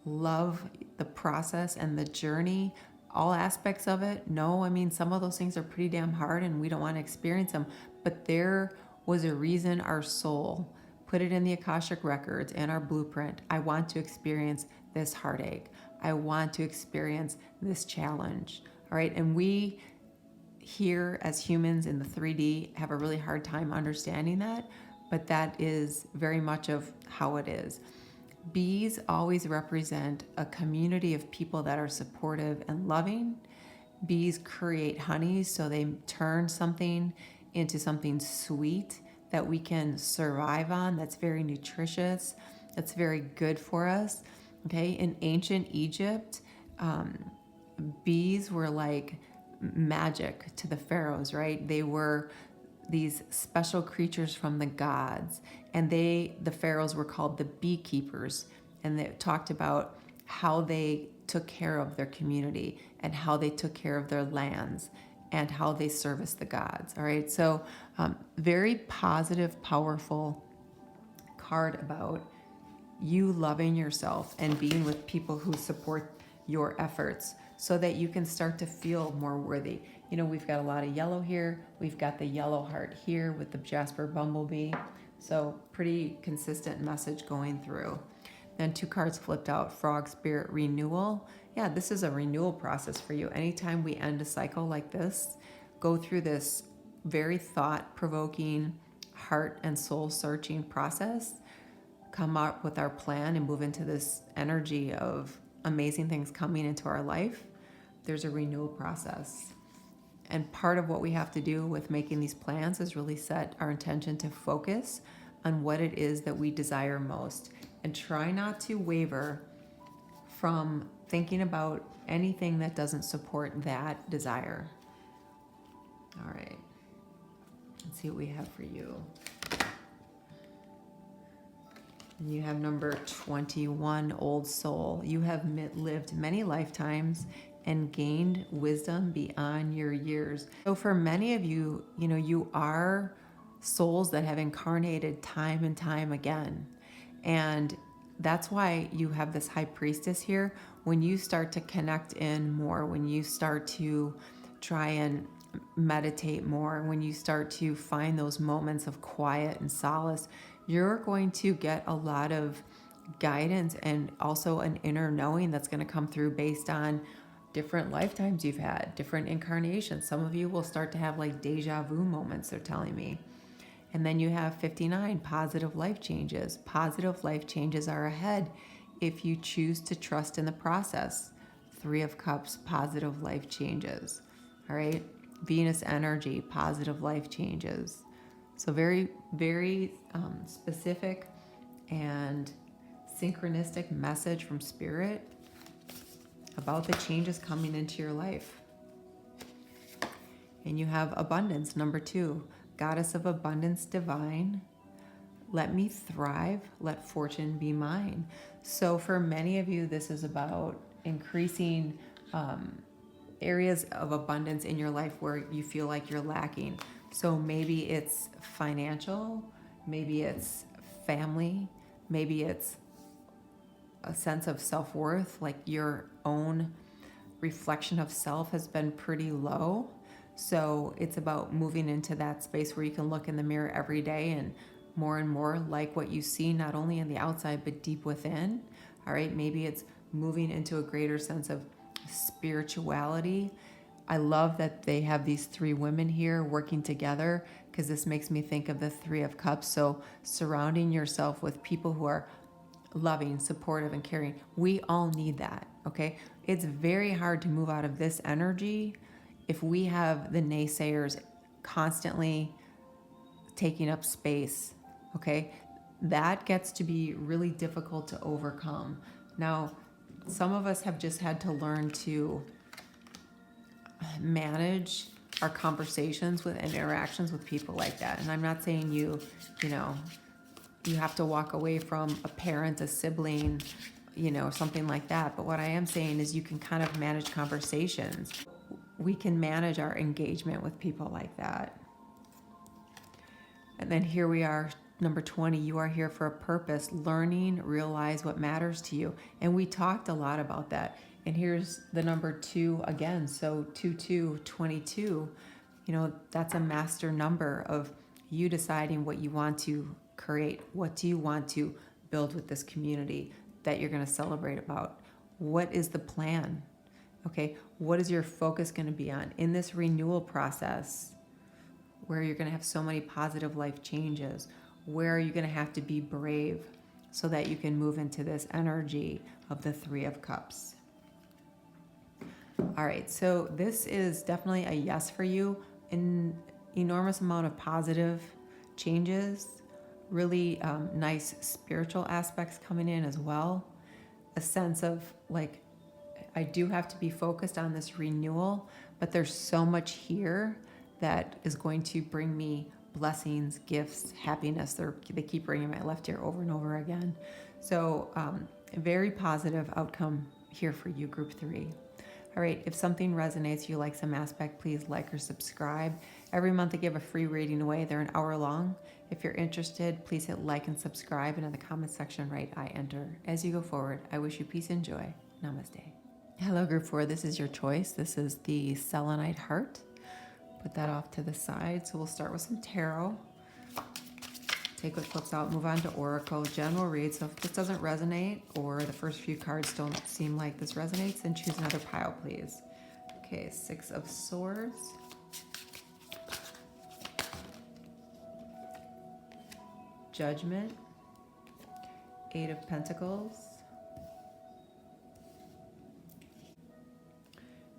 love the process and the journey, all aspects of it. No, I mean, some of those things are pretty damn hard and we don't want to experience them, but there was a reason our soul put it in the Akashic records and our blueprint. I want to experience this heartache. I want to experience this challenge. All right. And we here as humans in the 3D have a really hard time understanding that, but that is very much of how it is. Bees always represent a community of people that are supportive and loving. Bees create honey, so they turn something into something sweet that we can survive on, that's very nutritious, that's very good for us. Okay, in ancient Egypt, bees were like magic to the pharaohs, right? They were these special creatures from the gods, and the pharaohs were called the beekeepers, and they talked about how they took care of their community and how they took care of their lands and how they serviced the gods. All right, so very positive, powerful card about you loving yourself and being with people who support your efforts so that you can start to feel more worthy. We've got a lot of yellow here. We've got the yellow heart here with the Jasper bumblebee. So pretty consistent message going through. Then 2 cards flipped out, Frog Spirit Renewal. Yeah, this is a renewal process for you. Anytime we end a cycle like this, go through this very thought-provoking, heart and soul-searching process, come up with our plan and move into this energy of amazing things coming into our life, there's a renewal process. And part of what we have to do with making these plans is really set our intention to focus on what it is that we desire most, and try not to waver from thinking about anything that doesn't support that desire. All right, let's see what we have for you. You have number 21, Old Soul. You have lived many lifetimes and gained wisdom beyond your years. So for many of you, you are souls that have incarnated time and time again. And that's why you have this High Priestess here. When you start to connect in more, when you start to try and meditate more, when you start to find those moments of quiet and solace, you're going to get a lot of guidance and also an inner knowing that's going to come through based on different lifetimes you've had, different incarnations. Some of you will start to have like deja vu moments, they're telling me. And then you have 59, positive life changes. Positive life changes are ahead if you choose to trust in the process. 3 of Cups, positive life changes. All right. Venus energy, positive life changes. So very, very specific and synchronistic message from Spirit about the changes coming into your life. And you have abundance, number 2. Goddess of abundance divine, let me thrive, let fortune be mine. So for many of you, this is about increasing areas of abundance in your life where you feel like you're lacking. So maybe it's financial, maybe it's family, maybe it's a sense of self-worth, like your own reflection of self has been pretty low. So it's about moving into that space where you can look in the mirror every day and more like what you see, not only in the outside, but deep within. All right, maybe it's moving into a greater sense of spirituality. I love that they have these 3 women here working together, because this makes me think of the 3 of Cups. So surrounding yourself with people who are loving, supportive, and caring. We all need that, okay? It's very hard to move out of this energy if we have the naysayers constantly taking up space, okay? That gets to be really difficult to overcome. Now, some of us have just had to learn to manage our conversations with and interactions with people like that. And I'm not saying you have to walk away from a parent, a sibling, something like that. But what I am saying is you can kind of manage conversations. We can manage our engagement with people like that. And then here we are, number 20, you are here for a purpose, learning, realize what matters to you. And we talked a lot about that. And here's the number 2 again. So 22, that's a master number of you deciding what you want to create. What do you want to build with this community that you're going to celebrate about? What is the plan? Okay, what is your focus going to be on in this renewal process where you're going to have so many positive life changes? Where are you going to have to be brave so that you can move into this energy of the 3 of Cups? All right, so this is definitely a yes for you. An enormous amount of positive changes, really nice spiritual aspects coming in as well. A sense of like, I do have to be focused on this renewal, but there's so much here that is going to bring me blessings, gifts, happiness. They keep bringing my left ear over and over again. So a very positive outcome here for you, group 3. All right, if something resonates, you like some aspect, please like or subscribe. Every month I give a free reading away. They're an hour long. If you're interested, please hit like and subscribe, and in the comment section write I enter. As you go forward, I wish you peace and joy. Namaste. Hello, group 4. This is your choice. This is the selenite heart. Put that off to the side. So we'll start with some tarot take what flips out, move on to Oracle, general read. So if this doesn't resonate or the first few cards don't seem like this resonates, then choose another pile, please. Okay, Six of Swords. Judgment. Eight of Pentacles.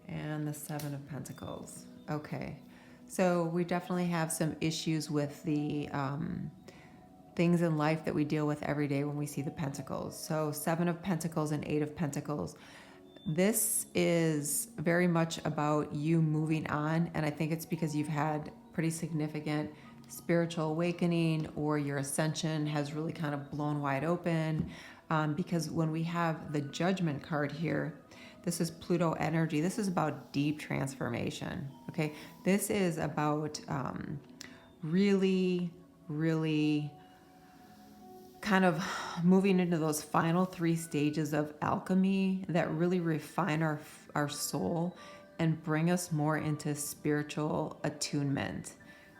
And the Seven of Pentacles. Okay, so we definitely have some issues with the things in life that we deal with every day when we see the Pentacles. So Seven of Pentacles and Eight of Pentacles. This is very much about you moving on, and I think it's because you've had pretty significant spiritual awakening, or your ascension has really kind of blown wide open. Because when we have the Judgment card here, this is Pluto energy. This is about deep transformation. Okay, this is about really kind of moving into those final three stages of alchemy that really refine our soul and bring us more into spiritual attunement.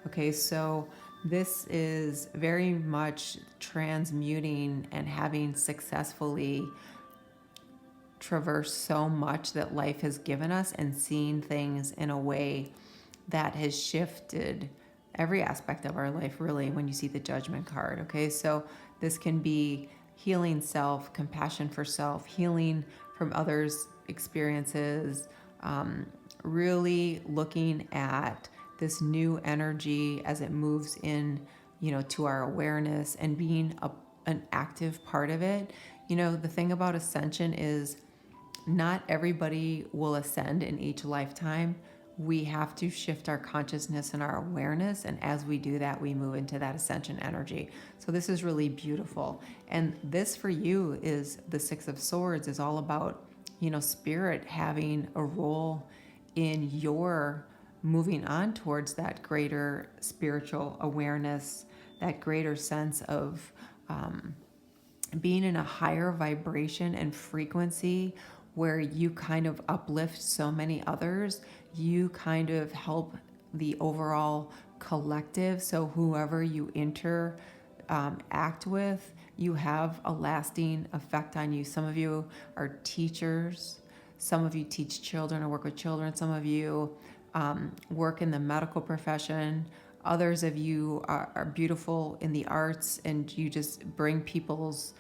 Okay, so this is very much transmuting and having successfully traversed so much that life has given us, and seeing things in a way that has shifted every aspect of our life, really, when you see the Judgment card. Okay, so this can be healing self, compassion for self, healing from others' experiences, really looking at this new energy as it moves in, to our awareness, and being an active part of it. The thing about ascension is not everybody will ascend in each lifetime. We have to shift our consciousness and our awareness, and as we do that, we move into that ascension energy. So this is really beautiful. And this for you is the Six of Swords, is all about, spirit having a role in your moving on towards that greater spiritual awareness, that greater sense of being in a higher vibration and frequency, where you kind of uplift so many others. You kind of help the overall collective. So whoever you interact with, you have a lasting effect on you. Some of you are teachers. Some of you teach children or work with children. Some of you work in the medical profession. Others of you are beautiful in the arts, and you just bring people's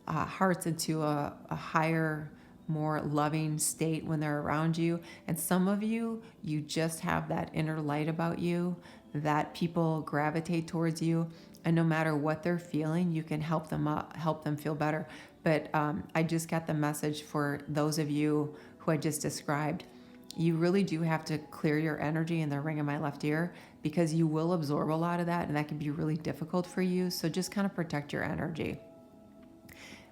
hearts into a higher, more loving state when they're around you. And some of you, you just have that inner light about you that people gravitate towards you, and no matter what they're feeling, you can help them feel better. But I just got the message for those of you who I just described. You really do have to clear your energy in the ring of my left ear, because you will absorb a lot of that, and that can be really difficult for you. So just kind of protect your energy.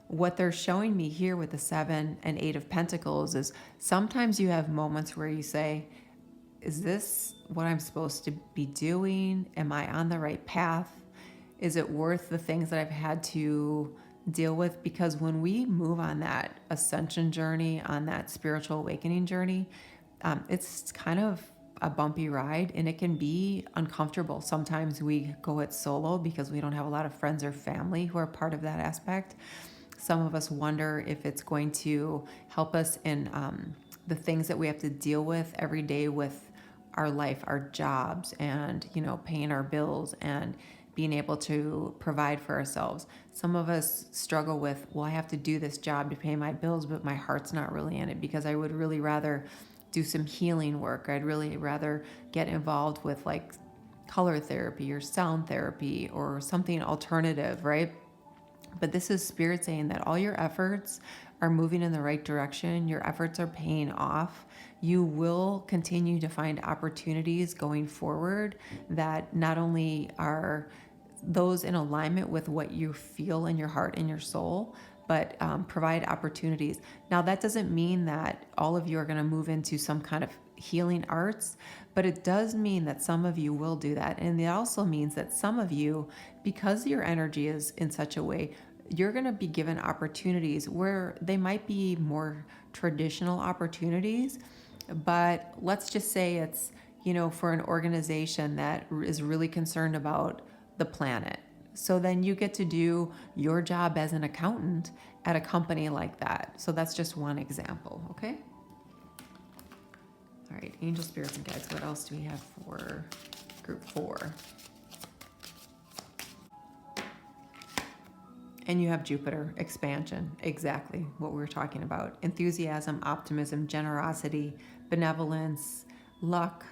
What they're showing me here with the Seven and Eight of Pentacles is sometimes you have moments where you say, is this what I'm supposed to be doing? Am I on the right path? Is it worth the things that I've had to deal with? Because when we move on that ascension journey, on that spiritual awakening journey, it's kind of a bumpy ride, and it can be uncomfortable. Sometimes we go it solo because we don't have a lot of friends or family who are part of that aspect. Some of us wonder if it's going to help us in the things that we have to deal with every day with our life, our jobs, and paying our bills and being able to provide for ourselves. Some of us struggle with, well, I have to do this job to pay my bills, but my heart's not really in it, because I would really rather do some healing work. I'd really rather get involved with like color therapy or sound therapy or something alternative, right? But this is Spirit saying that all your efforts are moving in the right direction. Your efforts are paying off. You will continue to find opportunities going forward that not only are those in alignment with what you feel in your heart and your soul, but provide opportunities. Now, that doesn't mean that all of you are going to move into some kind of healing arts, but it does mean that some of you will do that. And it also means that some of you, because your energy is in such a way, you're going to be given opportunities where they might be more traditional opportunities, but let's just say it's, for an organization that is really concerned about the planet. So then you get to do your job as an accountant at a company like that. So that's just one example, okay? All right, angel, spirits, and guides. What else do we have for group 4? And you have Jupiter, expansion, exactly what we were talking about. Enthusiasm, optimism, generosity, benevolence, luck,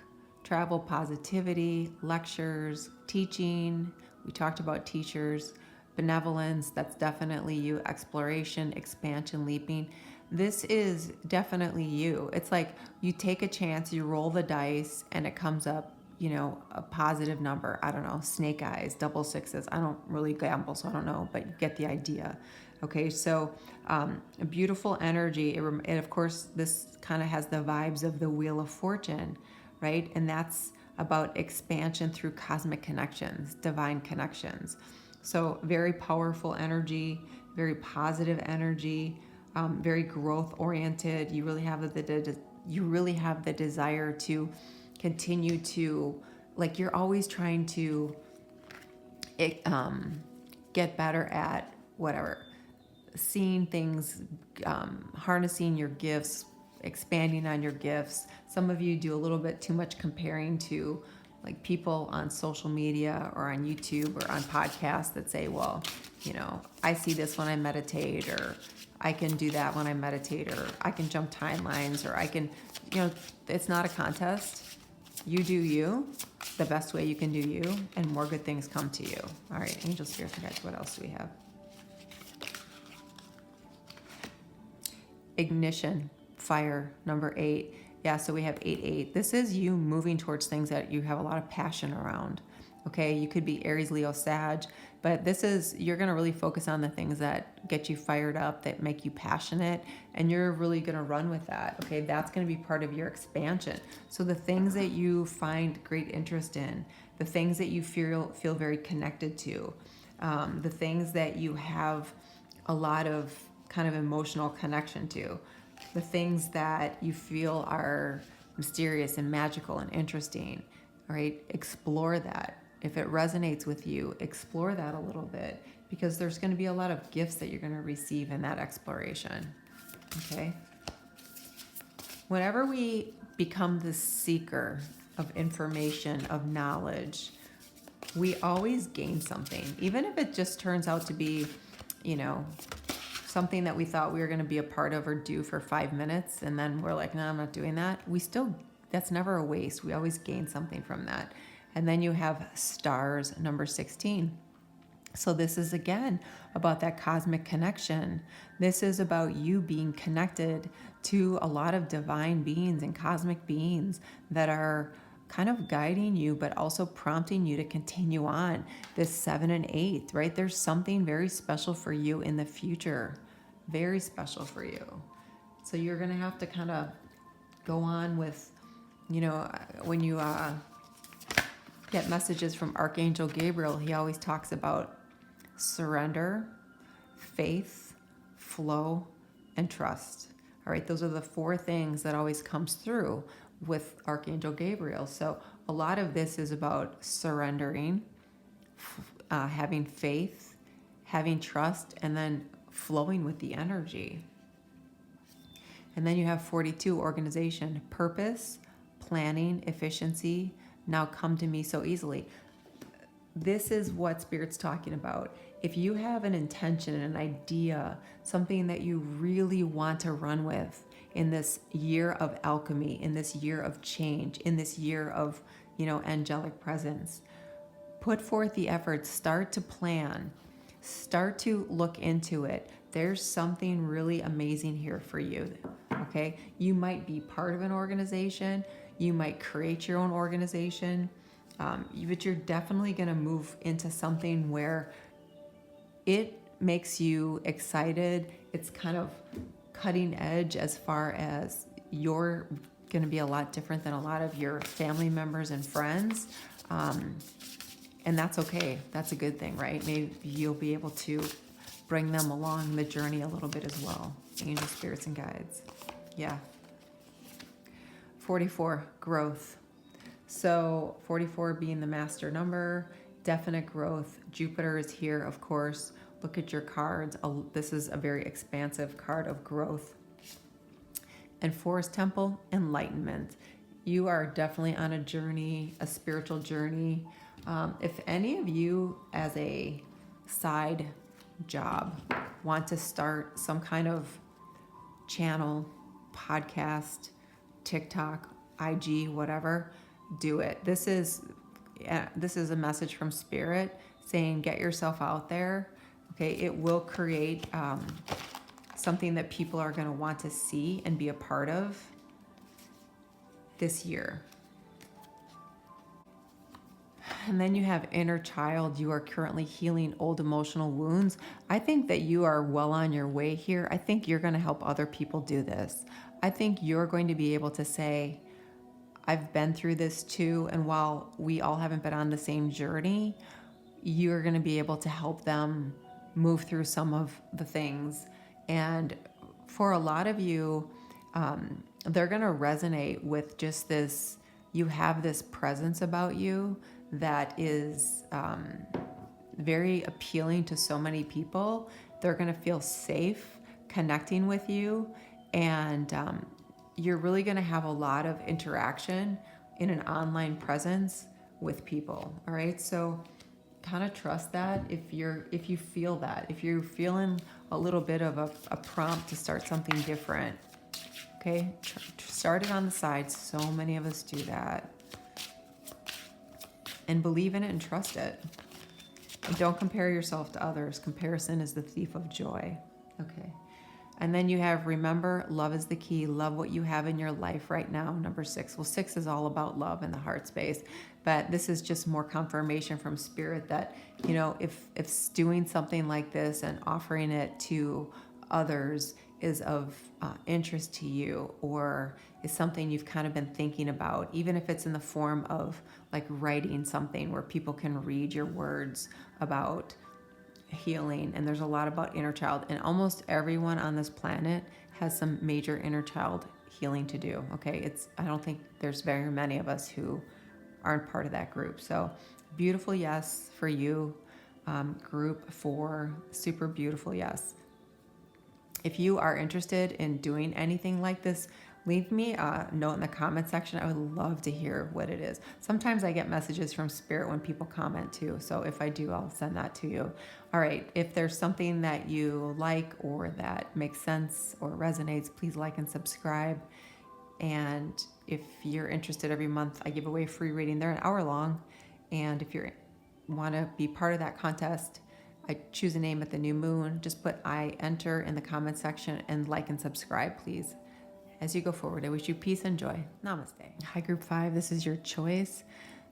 travel, positivity, lectures, teaching. We talked about teachers, benevolence, that's definitely you, exploration, expansion, leaping. This is definitely you. It's like you take a chance, you roll the dice, and it comes up, you know, a positive number. I don't know, snake eyes, double sixes. I don't really gamble, so I don't know, but you get the idea. Okay, so a beautiful energy. And of course, this kind of has the vibes of the Wheel of Fortune, right? And that's about expansion through cosmic connections, divine connections. So very powerful energy, very positive energy, very growth oriented. You really have the desire to continue to, like, you're always trying to get better at whatever, seeing things, harnessing your gifts, expanding on your gifts. Some of you do a little bit too much comparing to like people on social media or on YouTube or on podcasts that say, well, you know, I see this when I meditate, or I can do that when I meditate, or I can jump timelines, or I can, you know, it's not a contest. You do you, the best way you can do you, and more good things come to you. All right, angel, spirits, and guides, what else do we have? Ignition, fire, number 8. Yeah, so we have 8-8. This is you moving towards things that you have a lot of passion around. Okay, you could be Aries, Leo, Sag, but this is, you're going to really focus on the things that get you fired up, that make you passionate, and you're really going to run with that. Okay, that's going to be part of your expansion. So the things that you find great interest in, the things that you feel very connected to, the things that you have a lot of kind of emotional connection to, the things that you feel are mysterious and magical and interesting, all right? Explore that. If it resonates with you, explore that a little bit, because there's going to be a lot of gifts that you're going to receive in that exploration, okay? Whenever we become the seeker of information, of knowledge, we always gain something, even if it just turns out to be, you know, something that we thought we were going to be a part of or do for 5 minutes, and then we're like, no, I'm not doing that. We still, that's never a waste. We always gain something from that. And then you have stars, number 16. So this is again about that cosmic connection. This is about you being connected to a lot of divine beings and cosmic beings that are kind of guiding you, but also prompting you to continue on. This 7 and 8, right? There's something very special for you in the future. Very special for you. So you're going to have to kind of go on with, you know, when you get messages from Archangel Gabriel, he always talks about surrender, faith, flow, and trust. All right, those are the 4 things that always comes through with Archangel Gabriel. So a lot of this is about surrendering, having faith, having trust, and then flowing with the energy. And then you have 42, organization, purpose, planning, efficiency, now come to me so easily. This is what Spirit's talking about. If you have an intention, an idea, something that you really want to run with in this year of alchemy, in this year of change, in this year of, you know, angelic presence, put forth the effort, start to plan, start to look into it. There's something really amazing here for you, okay? You might be part of an organization, you might create your own organization, but you're definitely gonna move into something where it makes you excited. It's kind of cutting edge as far as you're gonna be a lot different than a lot of your family members and friends. And that's okay. That's a good thing, right? Maybe you'll be able to bring them along the journey a little bit as well. Angel, spirits, and guides. Yeah. 44, growth. So 44 being the master number, definite growth. Jupiter is here, of course. Look at your cards. This is a very expansive card of growth. And Forest Temple, enlightenment. You are definitely on a journey, a spiritual journey. If any of you, as a side job, want to start some kind of channel, podcast, TikTok, IG, whatever, do it. This is a message from Spirit saying, get yourself out there. Okay, it will create something that people are going to want to see and be a part of this year. And then you have inner child. You are currently healing old emotional wounds. I think that you are well on your way here. I think you're going to help other people do this. I think you're going to be able to say, I've been through this too. And while we all haven't been on the same journey, you're going to be able to help them move through some of the things. And for a lot of you, they're going to resonate with just this. You have this presence about you that is very appealing to so many people. They're going to feel safe connecting with you. And you're really going to have a lot of interaction in an online presence with people. All right. So kind of trust that if you feel that, if you're feeling a little bit of a prompt to start something different. Okay. Start it on the side. So many of us do that. And believe in it and trust it. And don't compare yourself to others. Comparison is the thief of joy. Okay. And then you have, remember, love is the key. Love what you have in your life right now. Number 6. Well, 6 is all about love in the heart space. But this is just more confirmation from Spirit that, you know, if doing something like this and offering it to others is of interest to you, or is something you've kind of been thinking about, even if it's in the form of like writing something where people can read your words about healing. And there's a lot about inner child, and almost everyone on this planet has some major inner child healing to do. Okay. I don't think there's very many of us who aren't part of that group. So beautiful yes for you. Group 4, super beautiful yes. If you are interested in doing anything like this, leave me a note in the comment section. I would love to hear what it is. Sometimes I get messages from Spirit when people comment too. So if I do, I'll send that to you. All right. If there's something that you like or that makes sense or resonates, please like and subscribe. And if you're interested, every month I give away a free reading. They're an hour long. And if you want to be part of that contest, I choose a name at the new moon. Just put I enter in the comment section and like and subscribe, please. As you go forward, I wish you peace and joy. Namaste. Hi, Group 5. This is your choice.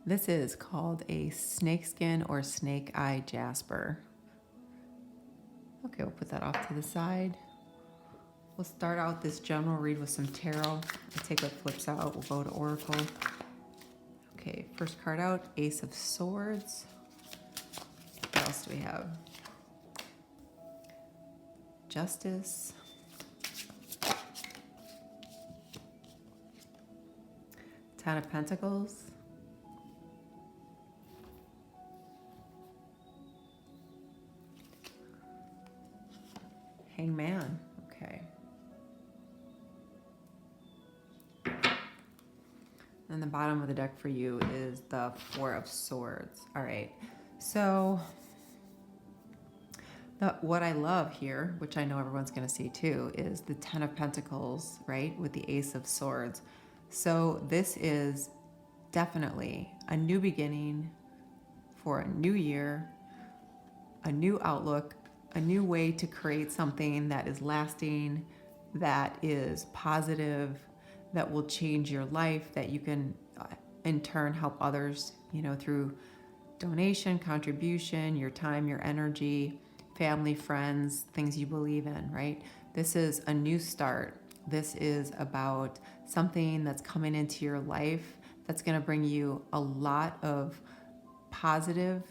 This is called a snakeskin or snake eye jasper. Okay, we'll put that off to the side. We'll start out this general read with some tarot. I'll take what flips out. We'll go to Oracle. Okay, first card out, Ace of Swords. What else do we have? Justice. Ten of Pentacles. Hangman. Okay. And the bottom of the deck for you is the Four of Swords. All right. So what I love here, which I know everyone's going to see too, is the Ten of Pentacles, right? With the Ace of Swords. So this is definitely a new beginning for a new year, a new outlook, a new way to create something that is lasting, that is positive, that will change your life, that you can in turn help others, you know, through donation, contribution, your time, your energy, family, friends, things you believe in, right? This is a new start. This is about something that's coming into your life that's going to bring you a lot of positive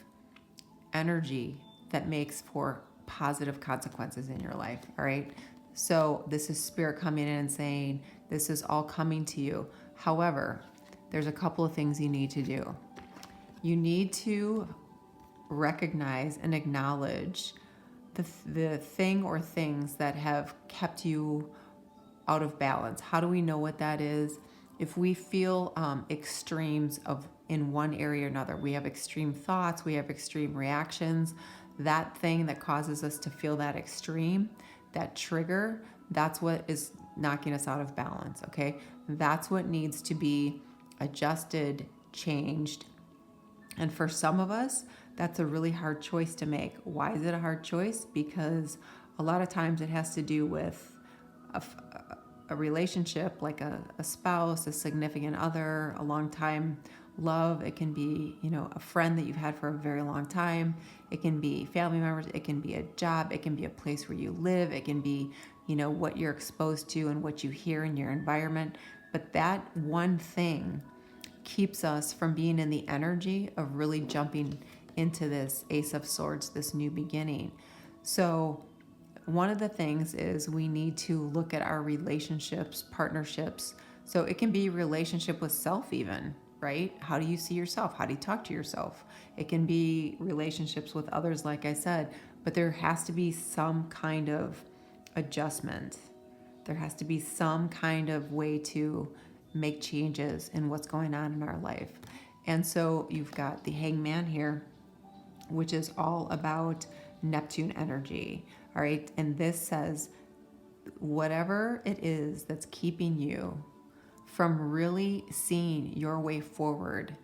energy that makes for positive consequences in your life, all right? So this is Spirit coming in and saying, this is all coming to you. However, there's a couple of things you need to do. You need to recognize and acknowledge the thing or things that have kept you out of balance. How do we know what that is? If we feel extremes of in one area or another, we have extreme thoughts, we have extreme reactions, that thing that causes us to feel that extreme, that trigger, that's what is knocking us out of balance, okay? That's what needs to be adjusted, changed. And for some of us, that's a really hard choice to make. Why is it a hard choice? Because a lot of times it has to do with a relationship, like a spouse, a significant other, a long time love. It can be, a friend that you've had for a very long time. It can be family members. It can be a job. It can be a place where you live. It can be, what you're exposed to and what you hear in your environment. But that one thing keeps us from being in the energy of really jumping into this Ace of Swords, this new beginning. So one of the things is we need to look at our relationships, partnerships. So it can be relationship with self even, right? How do you see yourself? How do you talk to yourself? It can be relationships with others, like I said, but there has to be some kind of adjustment. There has to be some kind of way to make changes in what's going on in our life. And so you've got the Hangman here, which is all about Neptune energy. All right. And this says, whatever it is that's keeping you from really seeing your way forward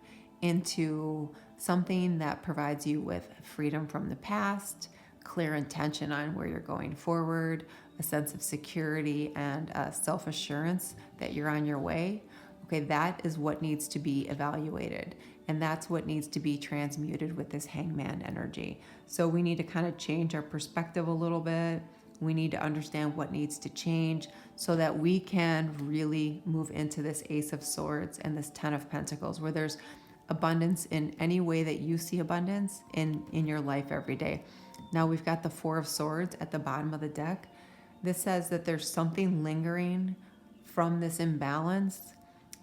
into something that provides you with freedom from the past, clear intention on where you're going forward, a sense of security and self-assurance that you're on your way. Okay, that is what needs to be evaluated. And that's what needs to be transmuted with this Hangman energy. So we need to kind of change our perspective a little bit. We need to understand what needs to change so that we can really move into this Ace of Swords and this Ten of Pentacles, where there's abundance in any way that you see abundance in your life every day. Now we've got the Four of Swords at the bottom of the deck. This says that there's something lingering from this imbalance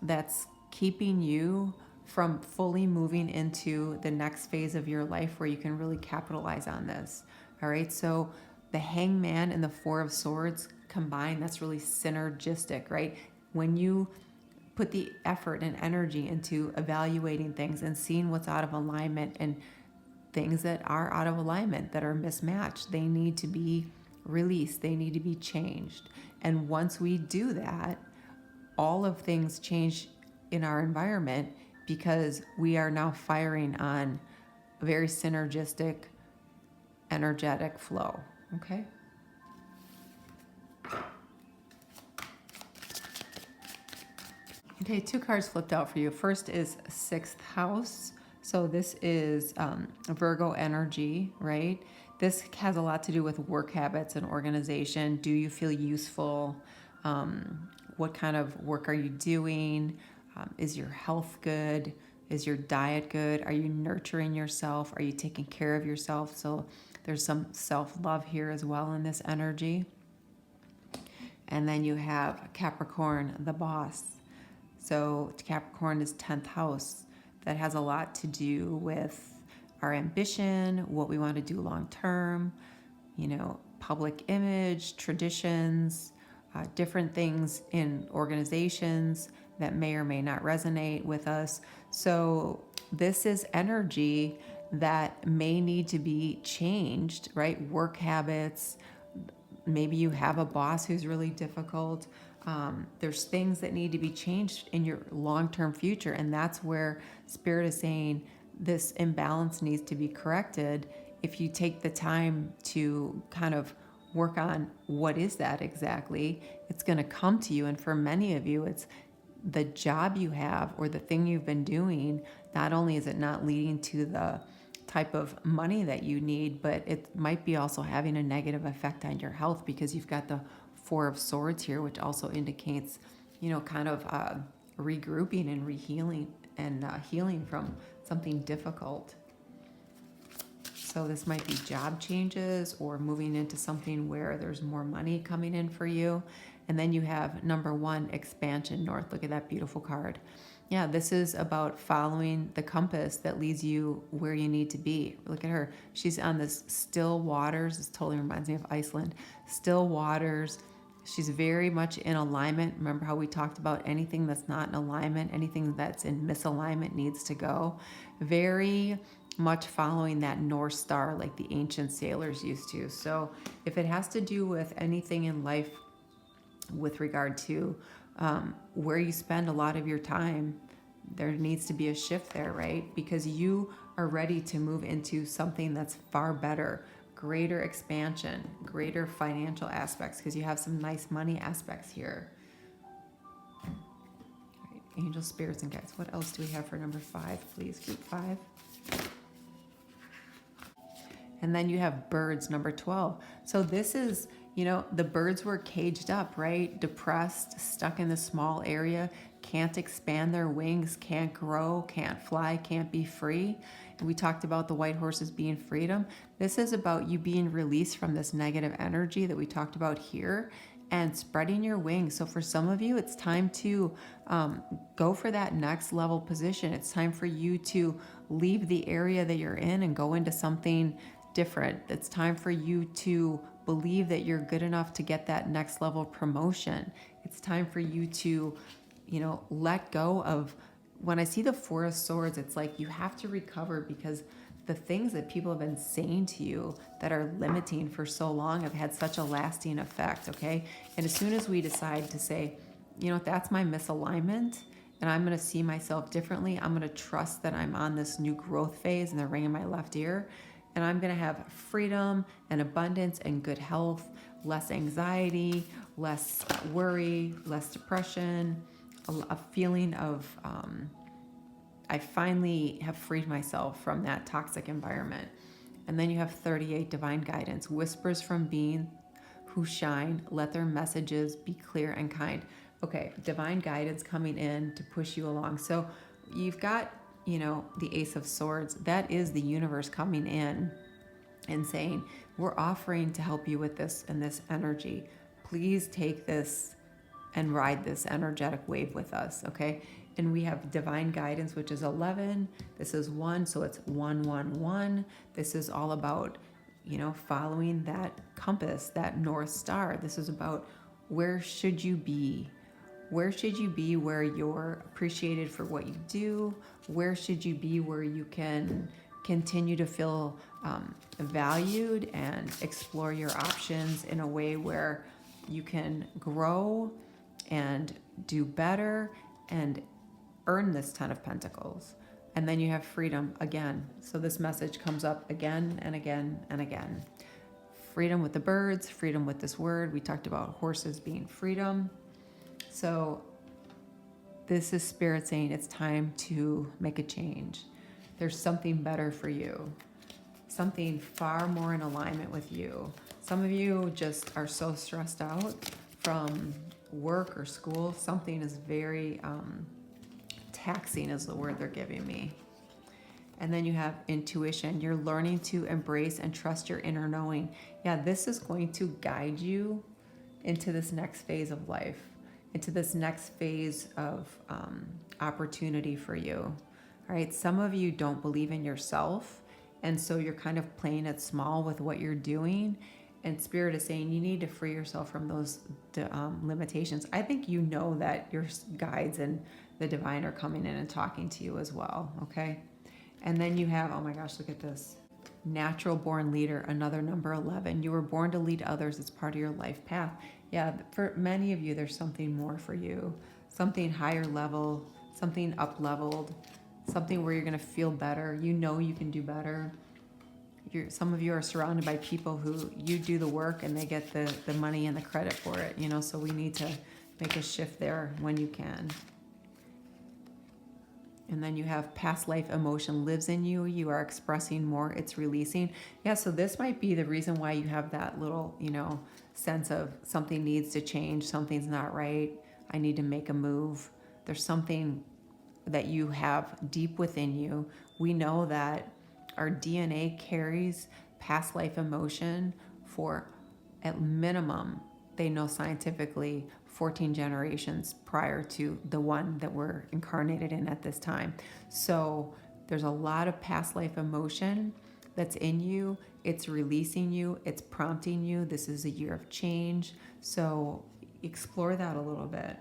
that's keeping you from fully moving into the next phase of your life where you can really capitalize on this. All right, so the Hangman and the Four of Swords combined, that's really synergistic, right? When you put the effort and energy into evaluating things and seeing what's out of alignment and things that are out of alignment, that are mismatched, they need to be released, they need to be changed. And once we do that, all of things change in our environment because we are now firing on a very synergistic, energetic flow, okay? Okay, two cards flipped out for you. First is Sixth House. So this is Virgo energy, right? This has a lot to do with work habits and organization. Do you feel useful? What kind of work are you doing? Is your health good? Is your diet good? Are you nurturing yourself? Are you taking care of yourself? So there's some self-love here as well in this energy. And then you have Capricorn, the boss. So Capricorn is 10th house. That has a lot to do with our ambition, what we want to do long term, public image, traditions, different things in organizations that may or may not resonate with us. So this is energy that may need to be changed, right? Work habits. Maybe you have a boss who's really difficult. There's things that need to be changed in your long-term future. And that's where Spirit is saying this imbalance needs to be corrected. If you take the time to kind of work on what is that exactly, it's going to come to you. And for many of you, it's the job you have or the thing you've been doing. Not only is it not leading to the type of money that you need, but it might be also having a negative effect on your health because you've got the Four of Swords here, which also indicates, kind of regrouping and rehealing and healing from something difficult. So this might be job changes or moving into something where there's more money coming in for you. And then you have number 1, expansion north. Look at that beautiful card. Yeah, this is about following the compass that leads you where you need to be. Look at her. She's on this still waters. This totally reminds me of Iceland. Still waters. She's very much in alignment. Remember how we talked about anything that's not in alignment, anything that's in misalignment needs to go. Very much following that North Star like the ancient sailors used to. So if it has to do with anything in life with regard to where you spend a lot of your time, there needs to be a shift there, right? Because you are ready to move into something that's far better, greater expansion, greater financial aspects, because you have some nice money aspects here. All right, angel, spirits, and guides. What else do we have for number 5, please? Group 5. And then you have birds, number 12. So this is, the birds were caged up, right? Depressed, stuck in a small area, can't expand their wings, can't grow, can't fly, can't be free. And we talked about the white horses being freedom. This is about you being released from this negative energy that we talked about here and spreading your wings. So for some of you, it's time to go for that next level position. It's time for you to leave the area that you're in and go into something different. It's time for you to believe that you're good enough to get that next level promotion. It's time for you to, let go of, when I see the Four of Swords, it's like you have to recover because the things that people have been saying to you that are limiting for so long have had such a lasting effect, okay? And as soon as we decide to say, that's my misalignment, and I'm going to see myself differently, I'm going to trust that I'm on this new growth phase, and they're ringing my left ear, and I'm going to have freedom and abundance and good health, less anxiety, less worry, less depression, a feeling of I finally have freed myself from that toxic environment. And then you have 38, divine guidance, whispers from beings who shine, let their messages be clear and kind. Okay, divine guidance coming in to push you along. So you've got, the Ace of Swords. That is the universe coming in and saying, we're offering to help you with this and this energy. Please take this and ride this energetic wave with us, okay? And we have divine guidance, which is 11. This is 1, so it's 111. This is all about, following that compass, that North Star. This is about where should you be? Where should you be where you're appreciated for what you do? Where should you be where you can continue to feel valued and explore your options in a way where you can grow and do better and earn this 10 of Pentacles? And then you have freedom again. So this message comes up again and again and again. Freedom with the birds, freedom with this word. We talked about horses being freedom. So this is Spirit saying it's time to make a change. There's something better for you, something far more in alignment with you. Some of you just are so stressed out from work or school. Something is very taxing is the word they're giving me. And then you have intuition. You're learning to embrace and trust your inner knowing. Yeah, this is going to guide you into this next phase of life, into this next phase of opportunity for you. All right, some of you don't believe in yourself, and so you're kind of playing it small with what you're doing. And Spirit is saying you need to free yourself from those limitations. I think you know that your guides and the divine are coming in and talking to you as well, okay? And then you have, oh my gosh, look at this. Natural born leader, another number 11. You were born to lead others. It's part of your life path. Yeah, for many of you, there's something more for you, something higher level, something up leveled, something where you're going to feel better. You know you can do better. Some of you are surrounded by people who you do the work and they get the money and the credit for it, so we need to make a shift there when you can. And then you have past life emotion lives in you. You are expressing more. It's releasing. Yeah, so this might be the reason why you have that little, sense of something needs to change. Something's not right. I need to make a move. There's something that you have deep within you. We know that our DNA carries past life emotion for at minimum they know scientifically 14 generations prior to the one that we're incarnated in at this time. So there's a lot of past life emotion that's in you. It's releasing you, it's prompting you. This is a year of change. So explore that a little bit.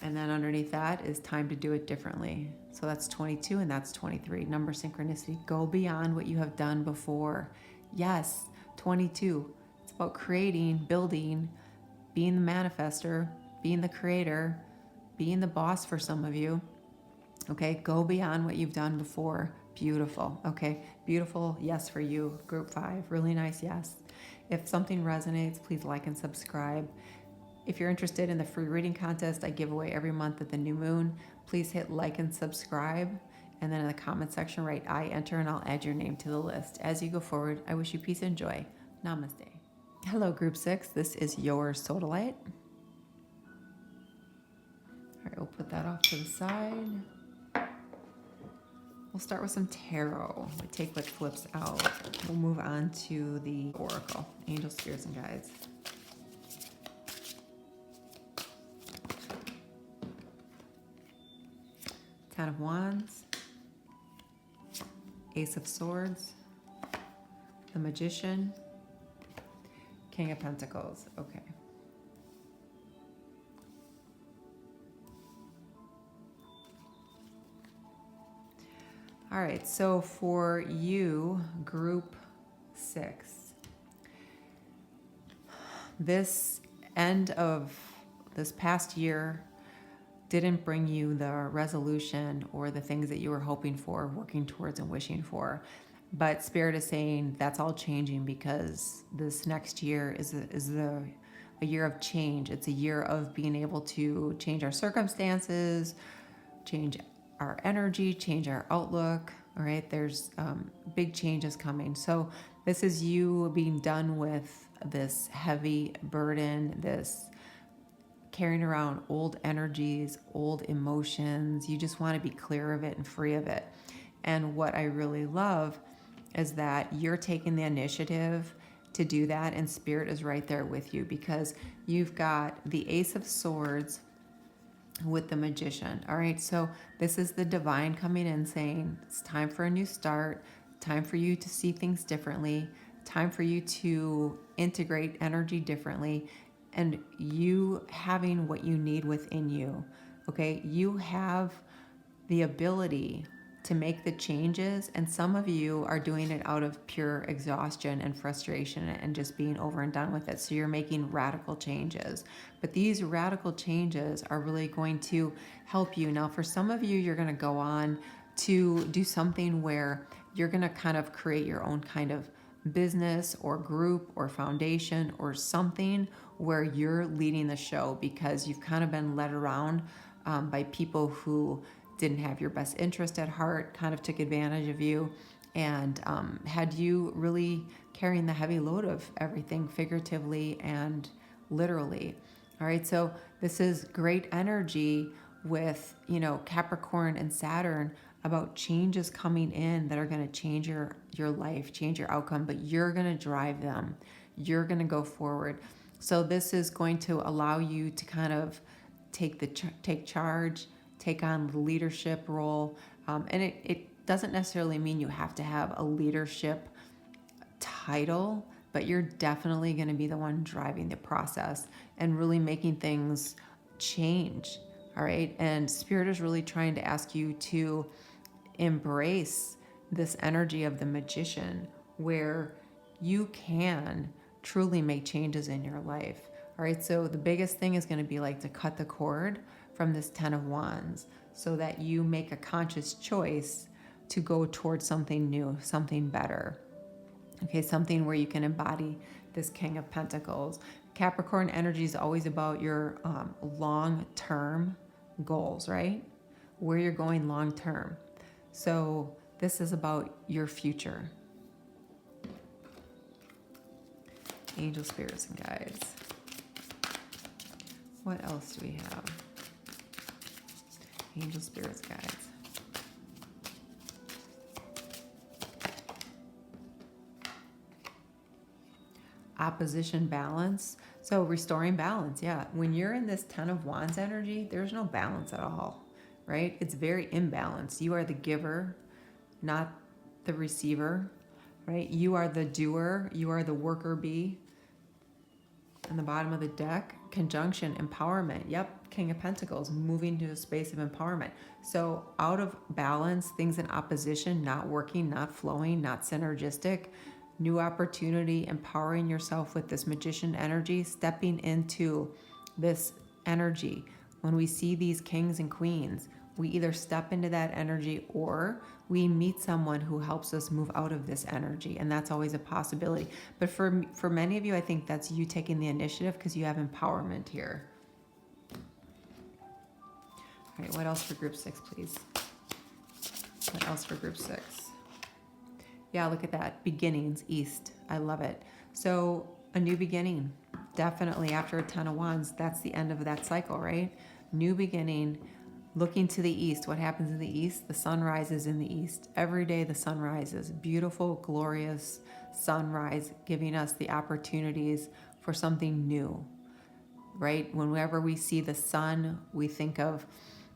And then underneath that is time to do it differently. So that's 22 and that's 23. Number synchronicity. Go beyond what you have done before. Yes, 22. It's about creating, building, being the manifester, being the creator, being the boss for some of you. Okay, go beyond what you've done before. Beautiful. Okay, beautiful. Yes for you. Group 5. Really nice. Yes. If something resonates, please like and subscribe. If you're interested in the free reading contest I give away every month at the new moon, please hit like and subscribe. And then in the comment section, write I enter and I'll add your name to the list. As you go forward, I wish you peace and joy. Namaste. Hello, Group 6. This is your sodalite. All right, we'll put that off to the side. We'll start with some tarot. We take what flips out. We'll move on to the oracle, angels, spirits, and guides. Ten of Wands, Ace of Swords, the Magician, King of Pentacles. Okay. All right, so for you, Group 6, this end of this past year didn't bring you the resolution or the things that you were hoping for, working towards and wishing for. But Spirit is saying that's all changing because this next year is a year of change. It's a year of being able to change our circumstances, change our energy, change our outlook. All right, there's big changes coming. So this is you being done with this heavy burden, this carrying around old energies, old emotions. You just want to be clear of it and free of it. And what I really love is that you're taking the initiative to do that, and Spirit is right there with you because you've got the Ace of Swords with the Magician. All right, so this is the divine coming in saying it's time for a new start, time for you to see things differently, time for you to integrate energy differently, and you having what you need within you. Okay, you have the ability to make the changes, and some of you are doing it out of pure exhaustion and frustration and just being over and done with it. So you're making radical changes, but these radical changes are really going to help you. Now, for some of you, you're going to go on to do something where you're going to kind of create your own kind of business or group or foundation or something where you're leading the show because you've kind of been led around by people who didn't have your best interest at heart, kind of took advantage of you, and had you really carrying the heavy load of everything figuratively and literally. All right, so this is great energy with, Capricorn and Saturn about changes coming in that are going to change your life, change your outcome, but you're going to drive them. You're going to go forward. So this is going to allow you to kind of take charge, take on the leadership role. And it doesn't necessarily mean you have to have a leadership title, but you're definitely going to be the one driving the process and really making things change. All right. And Spirit is really trying to ask you to embrace this energy of the Magician where you can truly make changes in your life. All right. So the biggest thing is going to be like to cut the cord from this 10 of Wands so that you make a conscious choice to go towards something new, something better. Okay, something where you can embody this King of Pentacles. Capricorn energy is always about your long-term goals, right? Where you're going long-term. So this is about your future. Angel, spirits, and guides. What else do we have? Angel, spirits, guides. opposition balance. So restoring balance, yeah. When you're in this 10 of Wands energy, there's no balance at all, right? It's very imbalanced. You are the giver, not the receiver, right? You are the doer. You are the worker bee. And the bottom of the deck, conjunction, empowerment. Yep, King of Pentacles, moving to a space of empowerment. So out of balance, things in opposition, not working, not flowing, not synergistic. New opportunity, empowering yourself with this magician energy, stepping into this energy. When we see these kings and queens, we either step into that energy or we meet someone who helps us move out of this energy. And that's always a possibility. But for many of you, I think that's you taking the initiative because you have empowerment here. All right, what else for group 6, please? What else for group 6? Yeah, look at that. Beginnings, East. I love it. So a new beginning. Definitely after a 10 of Wands, that's the end of that cycle, right? New beginning, looking to the East. What happens in the East? The sun rises in the East. Every day the sun rises. Beautiful, glorious sunrise, giving us the opportunities for something new, right? Whenever we see the sun, we think of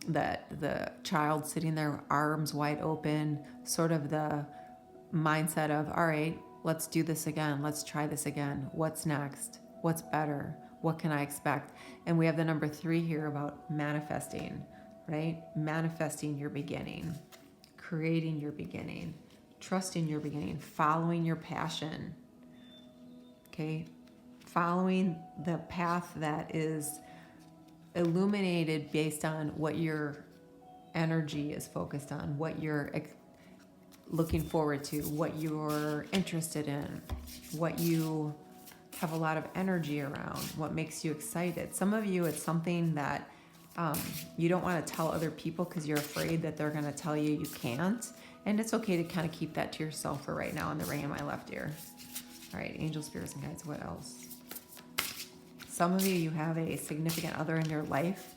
the child sitting there, arms wide open, sort of the mindset of, all right, let's do this again. Let's try this again. What's next? What's better? What can I expect? And we have the number 3 here about manifesting, right? Manifesting your beginning, creating your beginning, trusting your beginning, following your passion, okay? Following the path that is illuminated based on what your energy is focused on, what you're looking forward to, what you're interested in, what you have a lot of energy around, what makes you excited. Some of you, it's something that you don't want to tell other people because you're afraid that they're going to tell you you can't. And it's okay to kind of keep that to yourself for right now in the ring in my left ear. All right, angel, spirits, and guides, what else? Some of you have a significant other in your life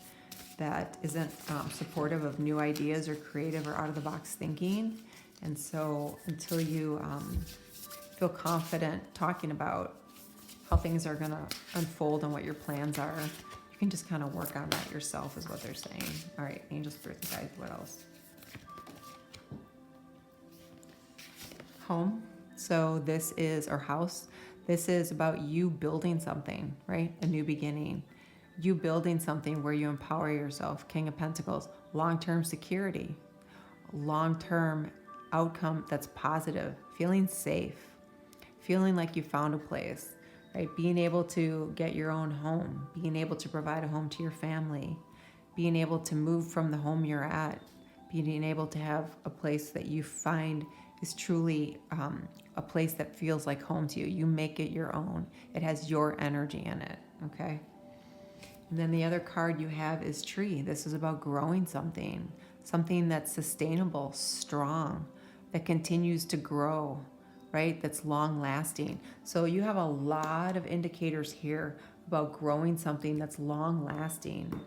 that isn't supportive of new ideas or creative or out-of-the-box thinking. And so until you feel confident talking about how things are going to unfold and what your plans are, you can just kind of work on that yourself is what they're saying. All right, angel, spirits, and guides, what else? Home. So this is our house. This is about you building something, right? A new beginning. You building something where you empower yourself. King of Pentacles. Long-term security. Long-term outcome that's positive. Feeling safe. Feeling like you found a place, right? Being able to get your own home. Being able to provide a home to your family. Being able to move from the home you're at. Being able to have a place that you find is truly a place that feels like home to you. You make it your own. It has your energy in it, okay? And then the other card you have is tree. This is about growing something that's sustainable, strong, that continues to grow, right? That's long lasting. So you have a lot of indicators here about growing something that's long lasting,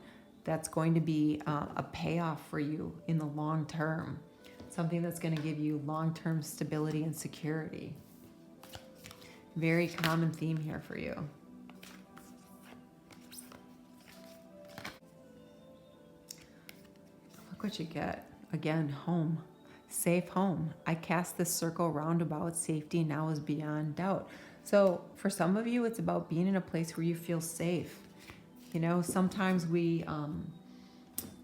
that's going to be a payoff for you in the long term. Something that's going to give you long-term stability and security. Very common theme here for you. Look what you get. Again, home. Safe home. I cast this circle roundabout. Safety now is beyond doubt. So for some of you, it's about being in a place where you feel safe. You know, sometimes we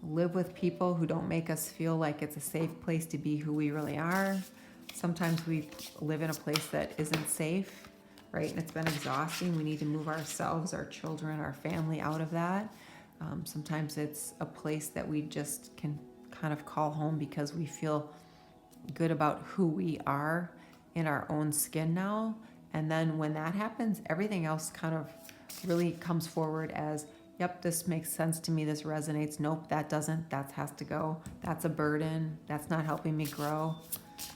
live with people who don't make us feel like it's a safe place to be who we really are. Sometimes we live in a place that isn't safe, right? And it's been exhausting. We need to move ourselves, our children, our family out of that. Sometimes it's a place that we just can kind of call home because we feel good about who we are in our own skin now. And then when that happens, everything else kind of really comes forward as, yep, this makes sense to me. This resonates. Nope, that doesn't. That has to go. That's a burden. That's not helping me grow.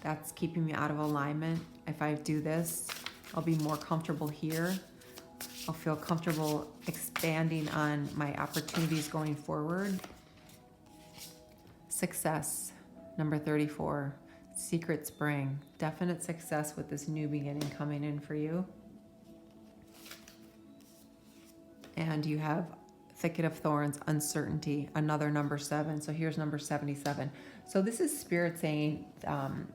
That's keeping me out of alignment. If I do this, I'll be more comfortable here. I'll feel comfortable expanding on my opportunities going forward. Success, number 34. Secret spring. Definite success with this new beginning coming in for you. and you have thicket of thorns, uncertainty, another number 7. So here's number 77. So this is Spirit saying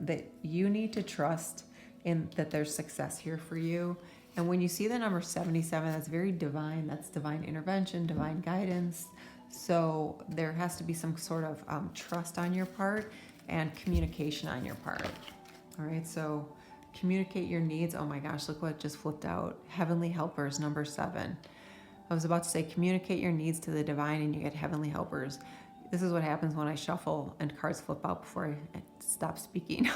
that you need to trust in that there's success here for you. And when you see the number 77, that's very divine. That's divine intervention, divine guidance. So there has to be some sort of trust on your part and communication on your part. All right, so communicate your needs. Oh my gosh, look what just flipped out. Heavenly helpers, number 7. I was about to say communicate your needs to the divine and you get heavenly helpers. This is what happens when I shuffle and cards flip out before I stop speaking.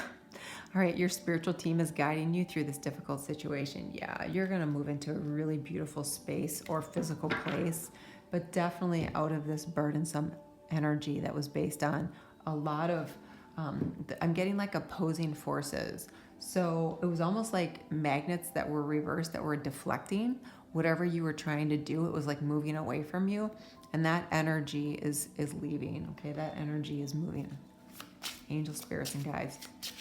All right, your spiritual team is guiding you through this difficult situation. Yeah, you're going to move into a really beautiful space or physical place, but definitely out of this burdensome energy that was based on a lot of, I'm getting like opposing forces. So it was almost like magnets that were reversed, that were deflecting whatever you were trying to do. It was like moving away from you, and that energy is leaving. Okay, that energy is moving. Angel spirits and guides.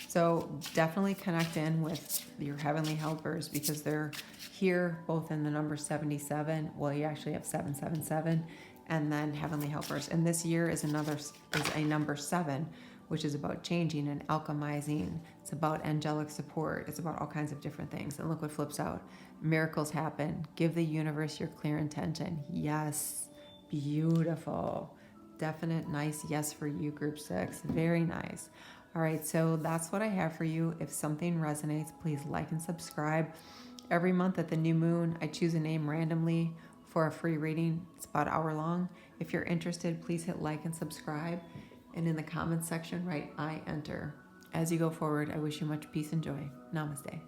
So definitely connect in with your heavenly helpers because they're here both in the number 77. Well, you actually have 777 and then heavenly helpers. And this year is a number 7, which is about changing and alchemizing. It's about angelic support. It's about all kinds of different things. And look what flips out. Miracles happen. Give the universe your clear intention. Yes. Beautiful. Definite nice yes for you, group 6. Very nice. All right, so that's what I have for you. If something resonates, please like and subscribe. Every month at the new moon, I choose a name randomly for a free reading. It's about an hour long. If you're interested, please hit like and subscribe. And in the comments section, write I enter. As you go forward, I wish you much peace and joy. Namaste.